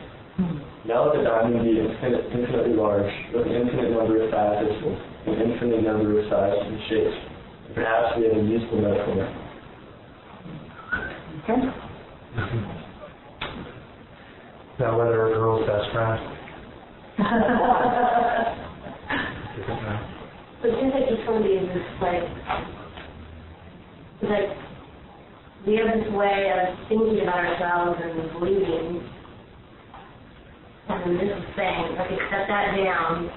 Now let the diamond be infinitely large, with an infinite number of facets, an infinite number of sizes and shapes. Perhaps we have a useful metaphor. Okay. Is that whether a girl's best friend? But it seems like each one of these is like we have this way of thinking about ourselves and believing, and this is saying, okay, set that down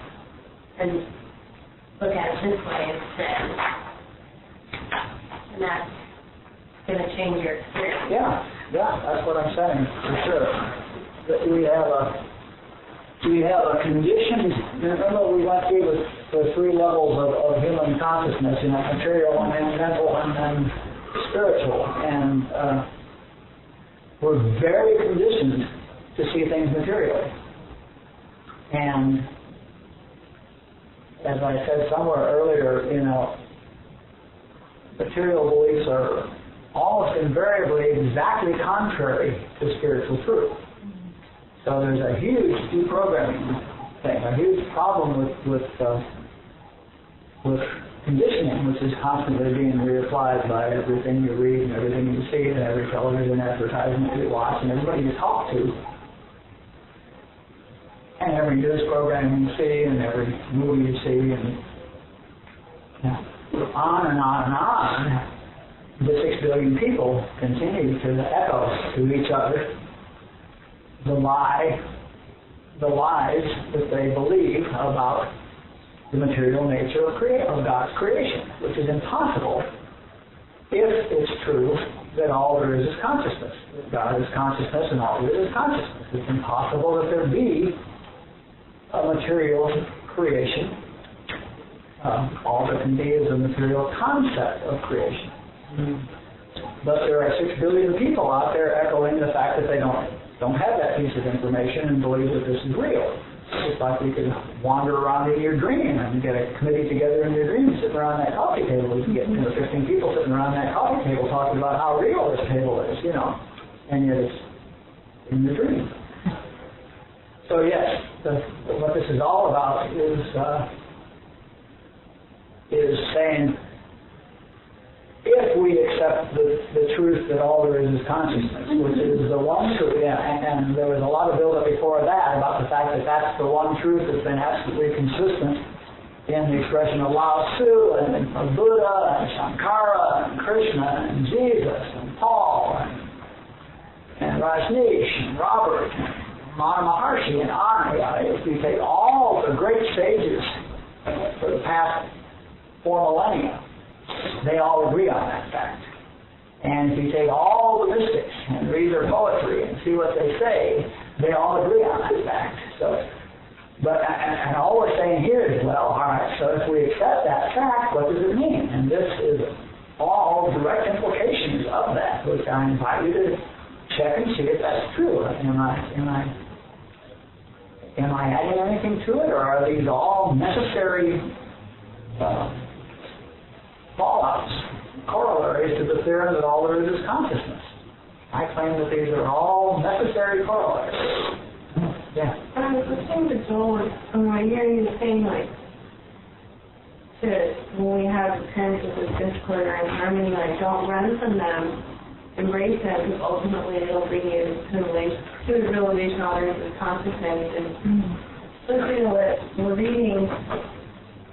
and look at it this way instead. And that's going to change your experience. Yeah, that's what I'm saying, for sure. That we have a conditioned, remember we went through the three levels of human consciousness, material and then mental and then spiritual. And we're very conditioned to see things materially. And as I said somewhere earlier, material beliefs are almost invariably exactly contrary to spiritual truth. So there's a huge deprogramming thing, a huge problem with conditioning, which is constantly being reapplied by everything you read and everything you see and every television advertisement you watch and everybody you talk to. And every news program you see and every movie you see and on and on and on. The 6 billion people continue to echo to each other the lies that they believe about the material nature of God's creation, which is impossible if it's true that all there is consciousness. That God is consciousness and all there is consciousness. It's impossible that there be a material creation. All there can be is a material concept of creation. But there are 6 billion people out there echoing the fact that they don't have that piece of information and believe that this is real. It's like you could wander around in your dream and get a committee together in your dream sitting around that coffee table. You can get 15 people sitting around that coffee table talking about how real this table is, and yet it's in your dream. So yes, what this is all about is saying, if we accept the truth that all there is consciousness, which is the one truth, and there was a lot of build-up before that about the fact that that's the one truth that's been absolutely consistent in the expression of Lao Tzu and Buddha and Shankara and Krishna and Jesus and Paul and Rashneesh and Robert and Ramana Maharshi and Anna. If you take all the great sages for the past 4 millennia, they all agree on that fact. And if you take all the mystics and read their poetry and see what they say, they all agree on that fact. And all we're saying here is, well, all right, so if we accept that fact, what does it mean? And this is all direct implications of that, which I invite you to check and see if that's true. Am I adding anything to it, or are these all necessary fallouts, corollaries to the theorem that all there is consciousness? I claim that these are all necessary corollaries. I was listening to Joel, and I hear you saying, when we have appearances of discord or harmony, like don't run from them, embrace them, because ultimately it'll bring you to the realization of the consciousness. And listening to what we're reading,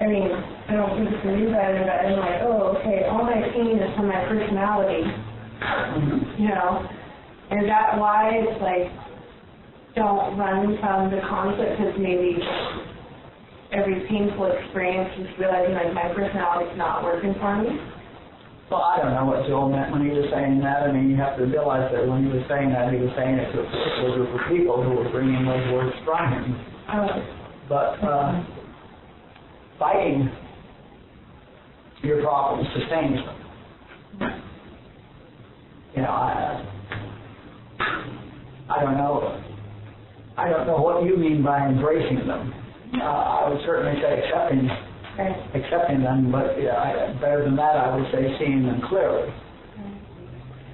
I mean, I don't think it's a new writer, but I'm like, oh, okay, all my pain is from my personality, you know, and is that why it's like, don't run from the conflict, because maybe every painful experience is realizing like my personality's not working for me? Well, I don't know what Joel meant when he was saying that. I mean, you have to realize that when he was saying that, he was saying it to a particular group of people who were bringing those words from him. But fighting your problems sustains them. You know, I don't know. I don't know what you mean by embracing them. I would certainly say accepting them, but better than that, I would say seeing them clearly.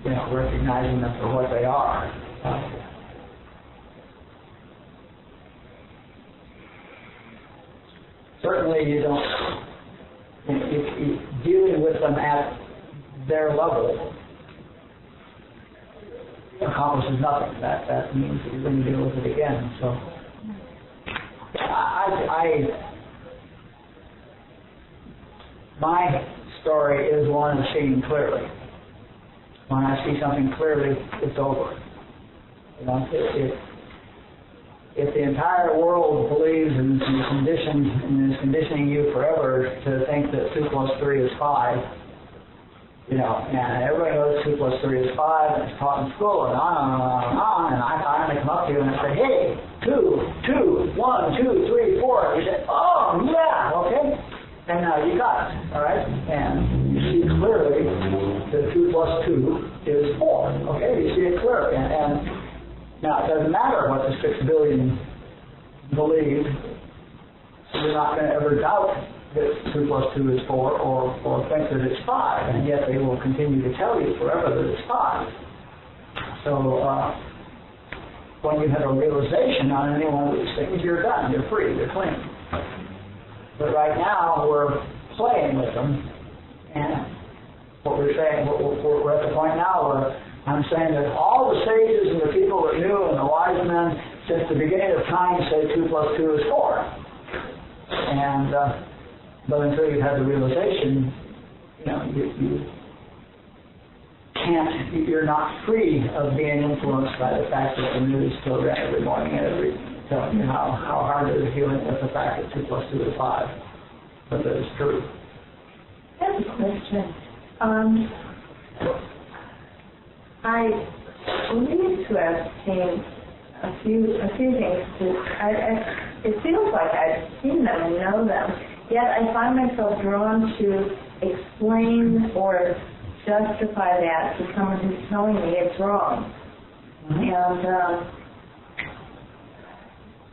You know, recognizing them for what they are. Certainly, you don't. Dealing with them at their level accomplishes nothing. That means that you're going to deal with it again. So, my story is one of seeing clearly. When I see something clearly, it's over. You know, if the entire world believes and is conditioning you forever to think that 2 + 3 is 5, you know, and everybody knows 2 + 3 is 5, and it's taught in school, and on, and I finally come up to you and I say, hey, 2, 1, 2, 3, 4. You say, oh, yeah, okay. And now you got it, all right? And you see clearly that 2 + 2 is 4, okay? You see it clearly. And now, it doesn't matter what the 6 billion believe. You're not going to ever doubt that 2 + 2 is 4 or think that it's 5, and yet they will continue to tell you forever that it's 5. So, when you have a realization on any one of these things, you're done. You're free. You're clean. But right now, we're playing with them, and what we're saying, we're at the point now where I'm saying that all the sages and the people that knew and the wise men since the beginning of time say 2 + 2 is 4. And but until you've had the realization, you know, you can't. You're not free of being influenced by the fact that the news still read every morning and telling you how hard it is dealing with the fact that 2 + 2 is 5. But that is true. I have a question. I believe to have seen a few things. It feels like I've seen them and know them, yet I find myself drawn to explain or justify that to someone who's telling me it's wrong. And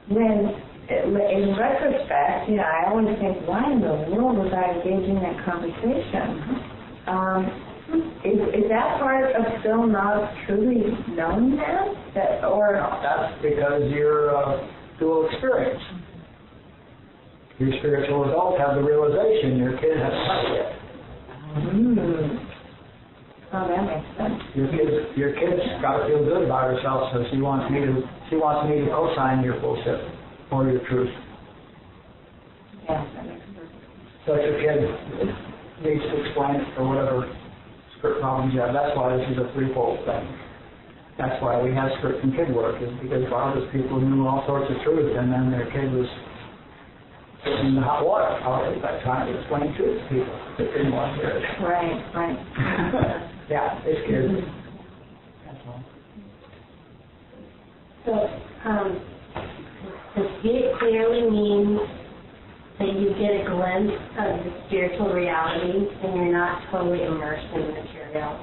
in retrospect, you know, I always think, why in the world was I engaging in that conversation? Is that part of still not truly knowing that? Or that's because you're dual experience. Your spiritual adults have the realization. Your kid hasn't had it yet. Oh, that makes sense. Your kid's got to feel good about herself, so she wants me to co-sign your bullshit or your truth. Yeah, that makes sense. So if your kid needs to explain it for whatever script problems you have, that's why this is a threefold thing. That's why we have script and kid work, is because fathers, people knew all sorts of truth, and then their kid was in the hot water already by trying to explain truth to people that didn't want to hear it. Right. Yeah, it's kids. That's all. So, does it clearly mean that you get a glimpse of the spiritual reality and you're not totally immersed in the material?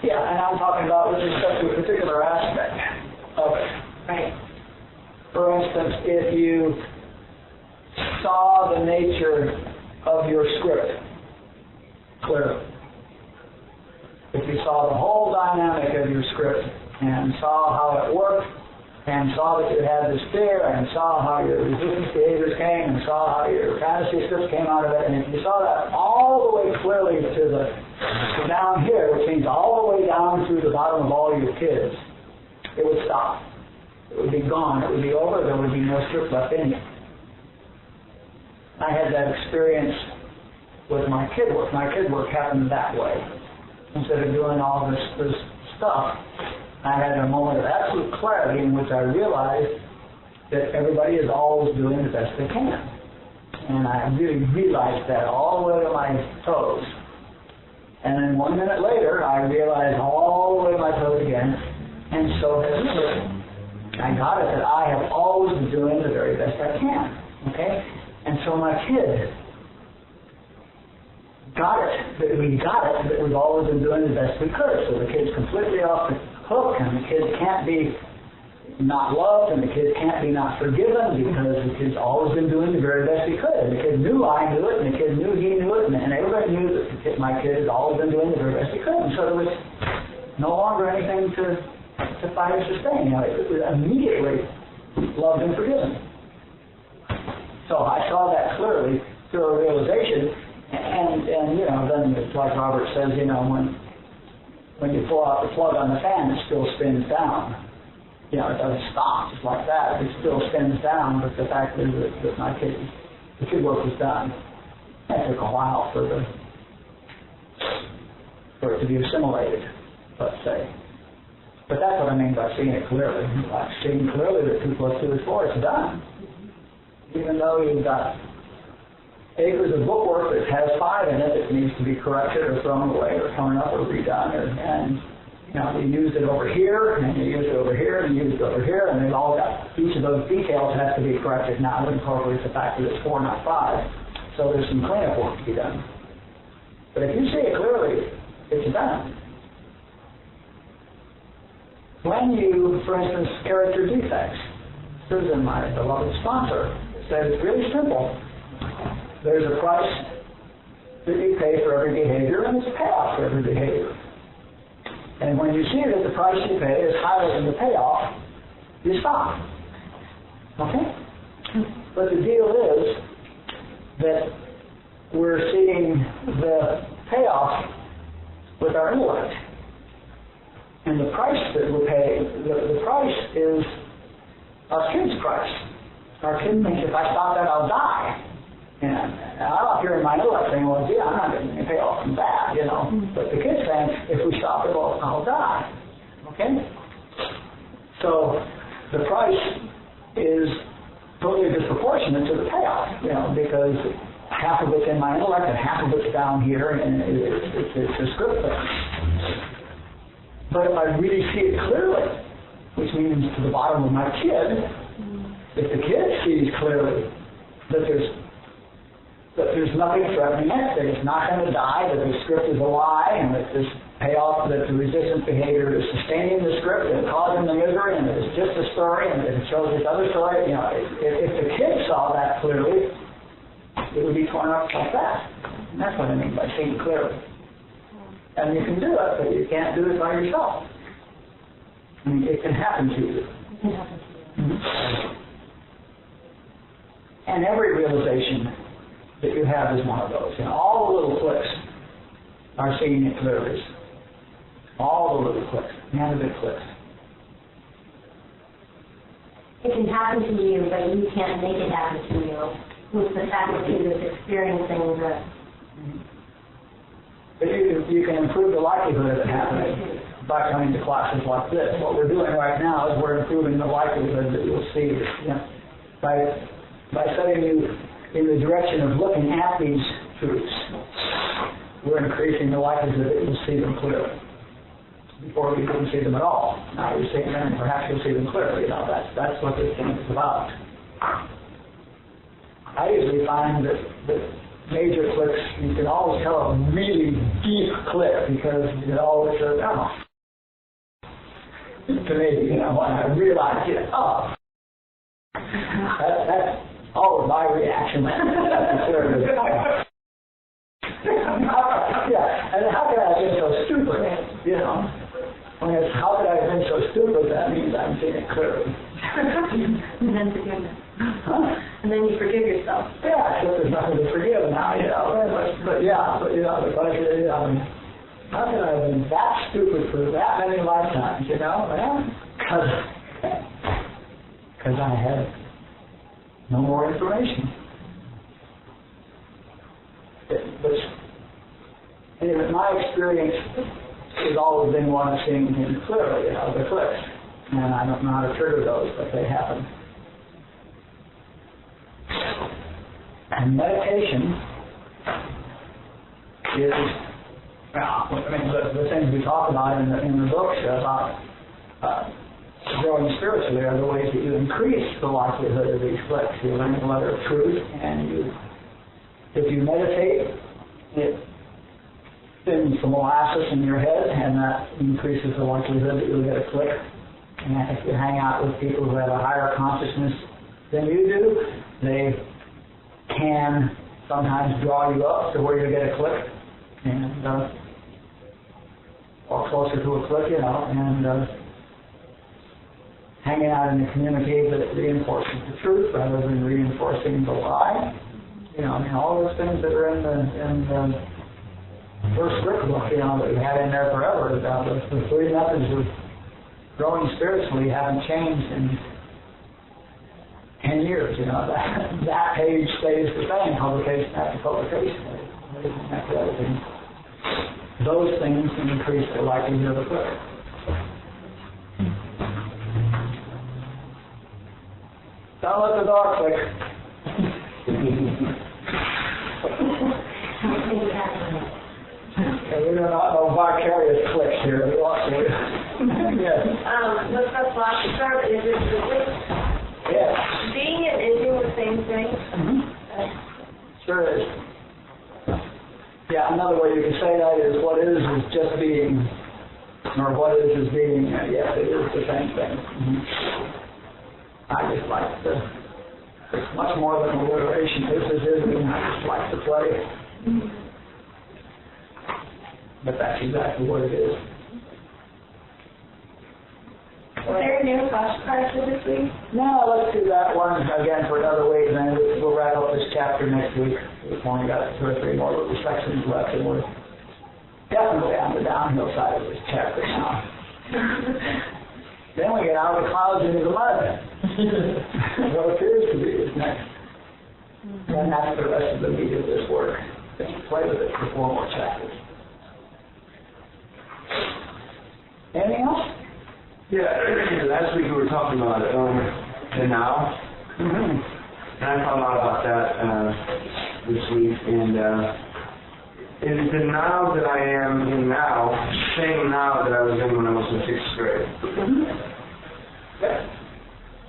Yeah, and I'm talking about with respect to a particular aspect of it. Right. For instance, if you saw the nature of your script clearly, if you saw the whole dynamic of your script and saw how it worked and saw that you had this fear, and saw how your resistance behaviors came, and saw how your fantasy scripts came out of it, and if you saw that all the way clearly to down here, which means all the way down through the bottom of all your kids, it would stop. It would be gone. It would be over. There would be no script left in you. I had that experience with my kid work. My kid work happened that way. Instead of doing all this stuff, I had a moment of absolute clarity in which I realized that everybody is always doing the best they can. And I really realized that all the way to my toes. And then 1 minute later, I realized all the way to my toes again, and so has he. I got it that I have always been doing the very best I can. Okay? And so my kid got it that we've always been doing the best we could. So the kid's completely off the hook, and the kid can't be not loved, and the kid can't be not forgiven, because the kid's always been doing the very best he could. And the kid knew I knew it, and the kid knew he knew it, and everybody knew that my kid has always been doing the very best he could. And so there was no longer anything to fight or sustain. You know, it was immediately loved and forgiven. So I saw that clearly through a realization, and you know, then it's like Robert says, you know, when you pull out the plug on the fan, it still spins down. You know, it doesn't stop just like that. It still spins down, but the fact is that the kid work was done. It took a while for it to be assimilated, let's say. But that's what I mean by seeing it clearly. Like seeing clearly that 2 + 2 is 4, it's done. Even though you've got acres of bookwork that has 5 in it that needs to be corrected or thrown away or torn up or redone, and you know, you used it over here, and you used it over here, and you used it over here, and they've all got, each of those details has to be corrected now. It incorporates the fact that it's 4, not 5. So there's some cleanup work to be done. But if you see it clearly, it's done. When you, for instance, character defects, Susan, my beloved sponsor, said it's really simple. There's a price that you pay for every behavior, and there's a payoff for every behavior. And when you see that the price you pay is higher than the payoff, you stop. Okay? But the deal is that we're seeing the payoff with our intellect. And the price that we're paying, the price is our kid's price. Our kid thinks if I stop that, I'll die. And I'm up here in my intellect saying, well, gee, I'm not getting any payoff from that, you know. But the kid's saying, if we stop it, well, I'll die. Okay? So the price is totally disproportionate to the payoff, you know, because half of it's in my intellect and half of it's down here, and it's a script thing. But if I really see it clearly, which means to the bottom of my kid, if the kid sees clearly that there's nothing threatening it, that it's not going to die, that the script is a lie, and that this payoff, that the resistance behavior is sustaining the script and causing the misery, and that it's just a story, and that it shows this other story, you know, if the kid saw that clearly, it would be torn up like that. And that's what I mean by seeing clearly. And you can do it, but you can't do it by yourself. I mean, it can happen to you. Mm-hmm. And every realization that you have is one of those. You know, all the little clicks are seeing it clearly. All the little clicks, and the big clicks. It can happen to you, but you can't make it happen to you. With the faculty that's experiencing the... But you can improve the likelihood of it happening by coming to classes like this. What we're doing right now is we're improving the likelihood that you'll see, you know, by setting you in the direction of looking at these truths. We're increasing the likelihood that you'll see them clearly. Before we couldn't see them at all. Now you're seeing them, and perhaps you'll see them clearly. You know, that's what this thing is about. I usually find that major clicks, you can always tell a really deep click because it always says, oh. To me, you know, when I realize it, oh. That's always my reaction. Yeah, and how could I have been so stupid? You know, when it's how could I have been so stupid, that means I'm seeing it clearly. And then forgiveness. Huh? And then you forgive yourself. Yeah, except there's nothing to forgive now, you know. But you know, the question is, how can I have been that stupid for that many lifetimes, you know? Well, because I had no more information. But anyway, my experience has always been one of seeing things clearly, you know, the clicks. And I don't know how to trigger those, but they happen. And meditation is, well, I mean, the things we talk about in the books about growing spiritually are the ways that you increase the likelihood of these clicks. You learn the letter of truth, and if you meditate, it thins the molasses in your head, and that increases the likelihood that you'll get a click. And if you hang out with people who have a higher consciousness than you do, they can sometimes draw you up to where you get a click, and or closer to a click, you know, and hanging out in a community that reinforces the truth rather than reinforcing the lie. You know, I mean, all those things that are in the first workbook, you know, that we had in there forever. The three methods of growing spiritually haven't changed in 10 years, you know. That page stays the same, publication after publication. After other things. Those things can increase the likelihood of a click. Don't let the dog click. We don't know vicarious clicks here. Yes. What's that last start? Is it really? Yes. Being and ending the same thing? Mm-hmm. Sure is. Yeah, another way you can say that is what is just being, or what is being. Yes, it is the same thing. Mm-hmm. I just like it's much more than alliteration. This is it, and I just like to play. Mm-hmm. But that's exactly what it is. Is there a new flashcard for this week? No, let's do that one again for another week, and then we'll wrap up this chapter next week. We've only got 2 or 3 more little sections left, and we're definitely on the downhill side of this chapter now. Then we get out of the clouds into the mud. What appears to be is next. And that's the rest of the meat of this work. Just play with it for 4 more chapters. Anything else? Yeah, last week we were talking about the now, and I thought a lot about that this week, and is the now that I am in now the same now that I was in when I was in 6th grade?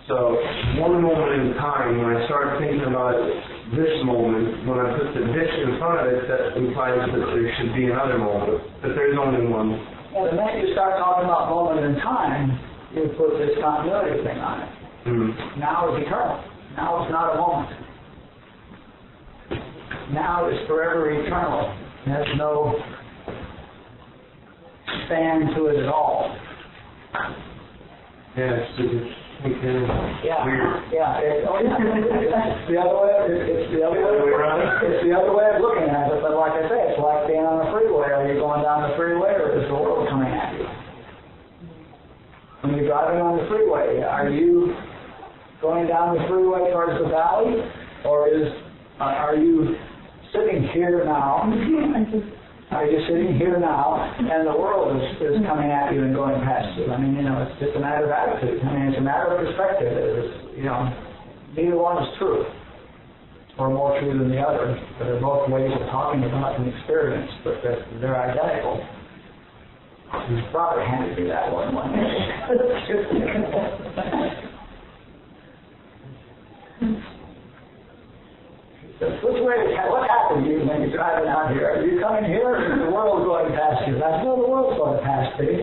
So, one moment in time, when I start thinking about this moment, when I put the this in front of it, that implies that there should be another moment, but there's only one. Well, the minute you start talking about moment in time, you put this continuity thing on it. Mm-hmm. Now is eternal. Now is not a moment. Now is forever eternal. There's no span to it at all. Yeah, it's weird. Yeah. It's the other way. It's the other way. It's the other way of looking at it. But like I say, it's like being on the freeway. Are you going down the freeway, or is the world coming at you? When you're driving on the freeway, are you going down the freeway towards the valley, or are you sitting here now? Are you sitting here now, and the world is coming at you and going past you? I mean, you know, it's just a matter of attitude. I mean, it's a matter of perspective. It's, you know, neither one is true, or more true than the other. They're both ways of talking about an experience, but they're identical. His father handed me that one day. Which way? What happened to you when you're driving out here? Are you coming here, or is the world going past you? I said, no, the world's going past me.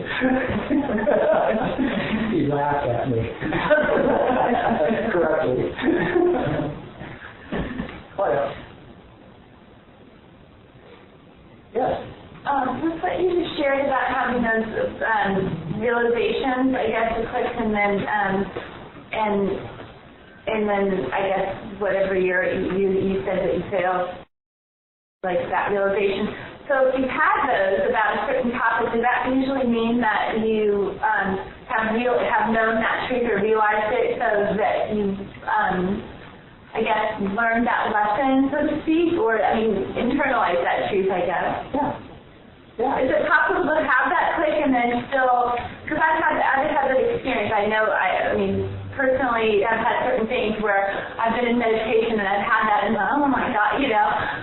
He laughed at me. Correctly. What else? Yes? Just what you just shared about having those realizations, I guess, the clicks, and then and then I guess whatever year you said that you failed, like that realization. So if you've had those about a certain topic, does that usually mean that you have known that truth or realized it, so that you, I guess, learned that lesson, so to speak, or internalize that truth, I guess? Yeah. Is it possible to have that click and then still? Because I've had that experience. I know. Personally, I've had certain things where I've been in meditation and I've had that and oh my God,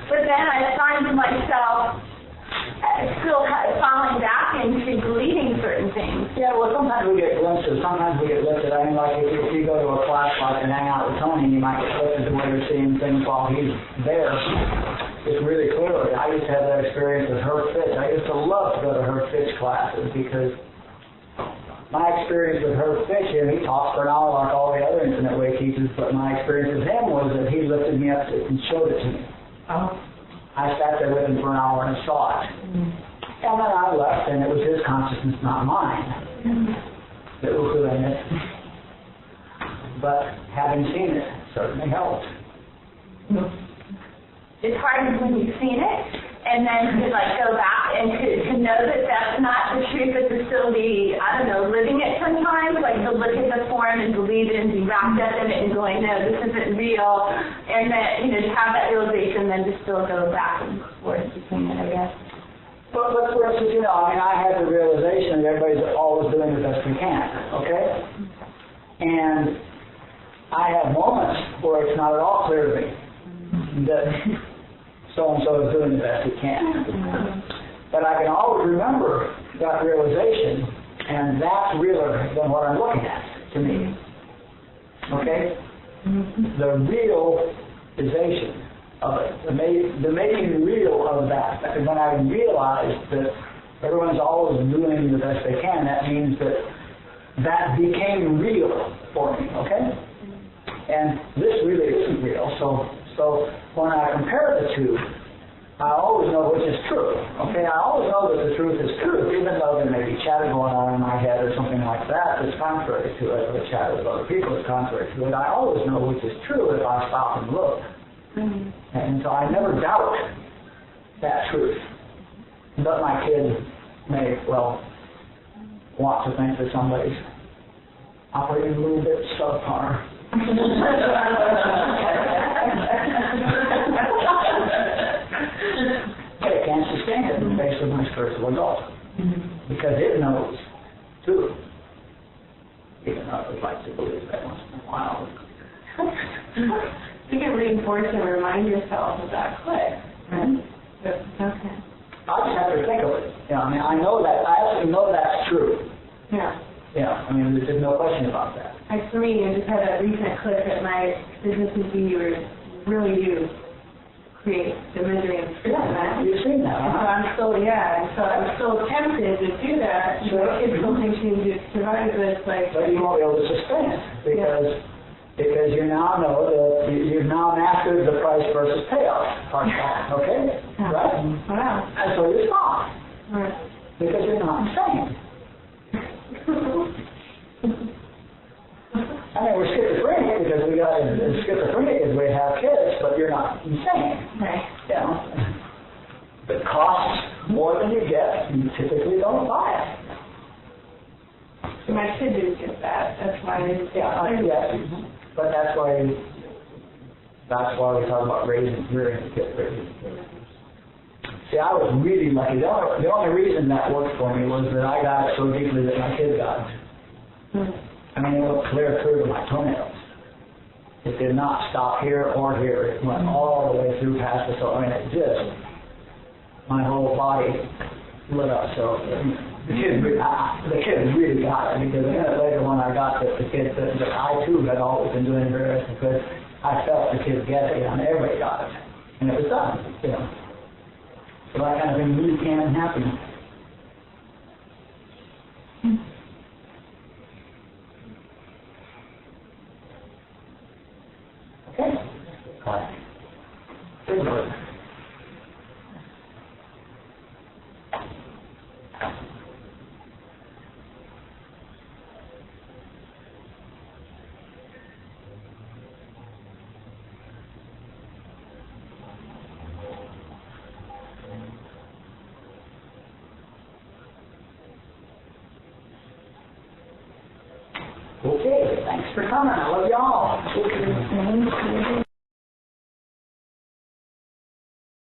But then I find myself still falling back into believing certain things. Yeah, well, sometimes we get glimpses. Sometimes we get lifted. Like if you go to a class like and hang out with Tony, you might get lifted to where you're seeing things while he's there. It's really clearly. I used to have that experience with Herb Fitch. I used to love to go to Herb Fitch classes because my experience with Herb Fitch, he talks for an hour like all the other Infinite Way teachers, but my experience with him was that he lifted me up and showed it to me. I sat there with him for an hour and saw it. And then I left, and it was his consciousness, not mine, that was doing it. But having seen it certainly helped. It's hard when you've seen it, and then to go back and to know that that's not the truth, but to still be, living it sometimes, to look at the form and believe it and be wrapped up in it and going, no, this isn't real, and then, to have that realization, then to still go back and forth between it, I guess. But for instance, I had the realization that everybody's always doing the best we can, okay? And I have moments where it's not at all clear to me that so-and-so is doing the best he can. But I can always remember that realization, and that's realer than what I'm looking at, to me. Okay? The realization of it, the making real of that. When I realized that everyone's always doing the best they can, that means that became real for me, okay? And this really isn't real, so when I compare the two, I always know which is true, okay? I always know that the truth is true, even though there may be chatter going on in my head or something like that that's contrary to it, or chatter with other people is contrary to it. I always know which is true if I stop and look. And so I never doubt that truth. But my kids may, want to think that somebody's operating a little bit subpar. But it can't sustain it in the face of my spiritual adult. Because it knows, too. Even though it would like to believe that once in a while. You can reinforce and remind yourself of that click, right? Okay. I just have to think of it. I know that. I actually know that's true. Yeah. There's no question about that. For me, I just had a recent clip at my business meeting where really do create the misery and stress. Yeah, you've seen that, huh? So I'm still tempted to do that. Sure. It's something to survive, but it's like... But you won't be able to sustain it because you now know that you've now mastered the price versus payoff part of that, okay? Right? Wow. And so you're fine. Right. Because you're not insane. We're schizophrenic because we have kids, but you're not insane. Right. If it costs more than you get, you typically don't buy it. My kids didn't get that. That's why But that's why we talk about rearing the kids. See, I was really lucky. The only reason that worked for me was that I got it so deeply that my kids got it. It went clear through to my toenails. It did not stop here or here. It went all the way through past the toe. My whole body lit up. So the kids really got it, because a minute later when I got that the kids that I too had always been doing very best because I felt the kids get it, everybody got it, and it was done. So that kind of thing really came in happy. Okay. Good word. Thanks for coming. I love y'all.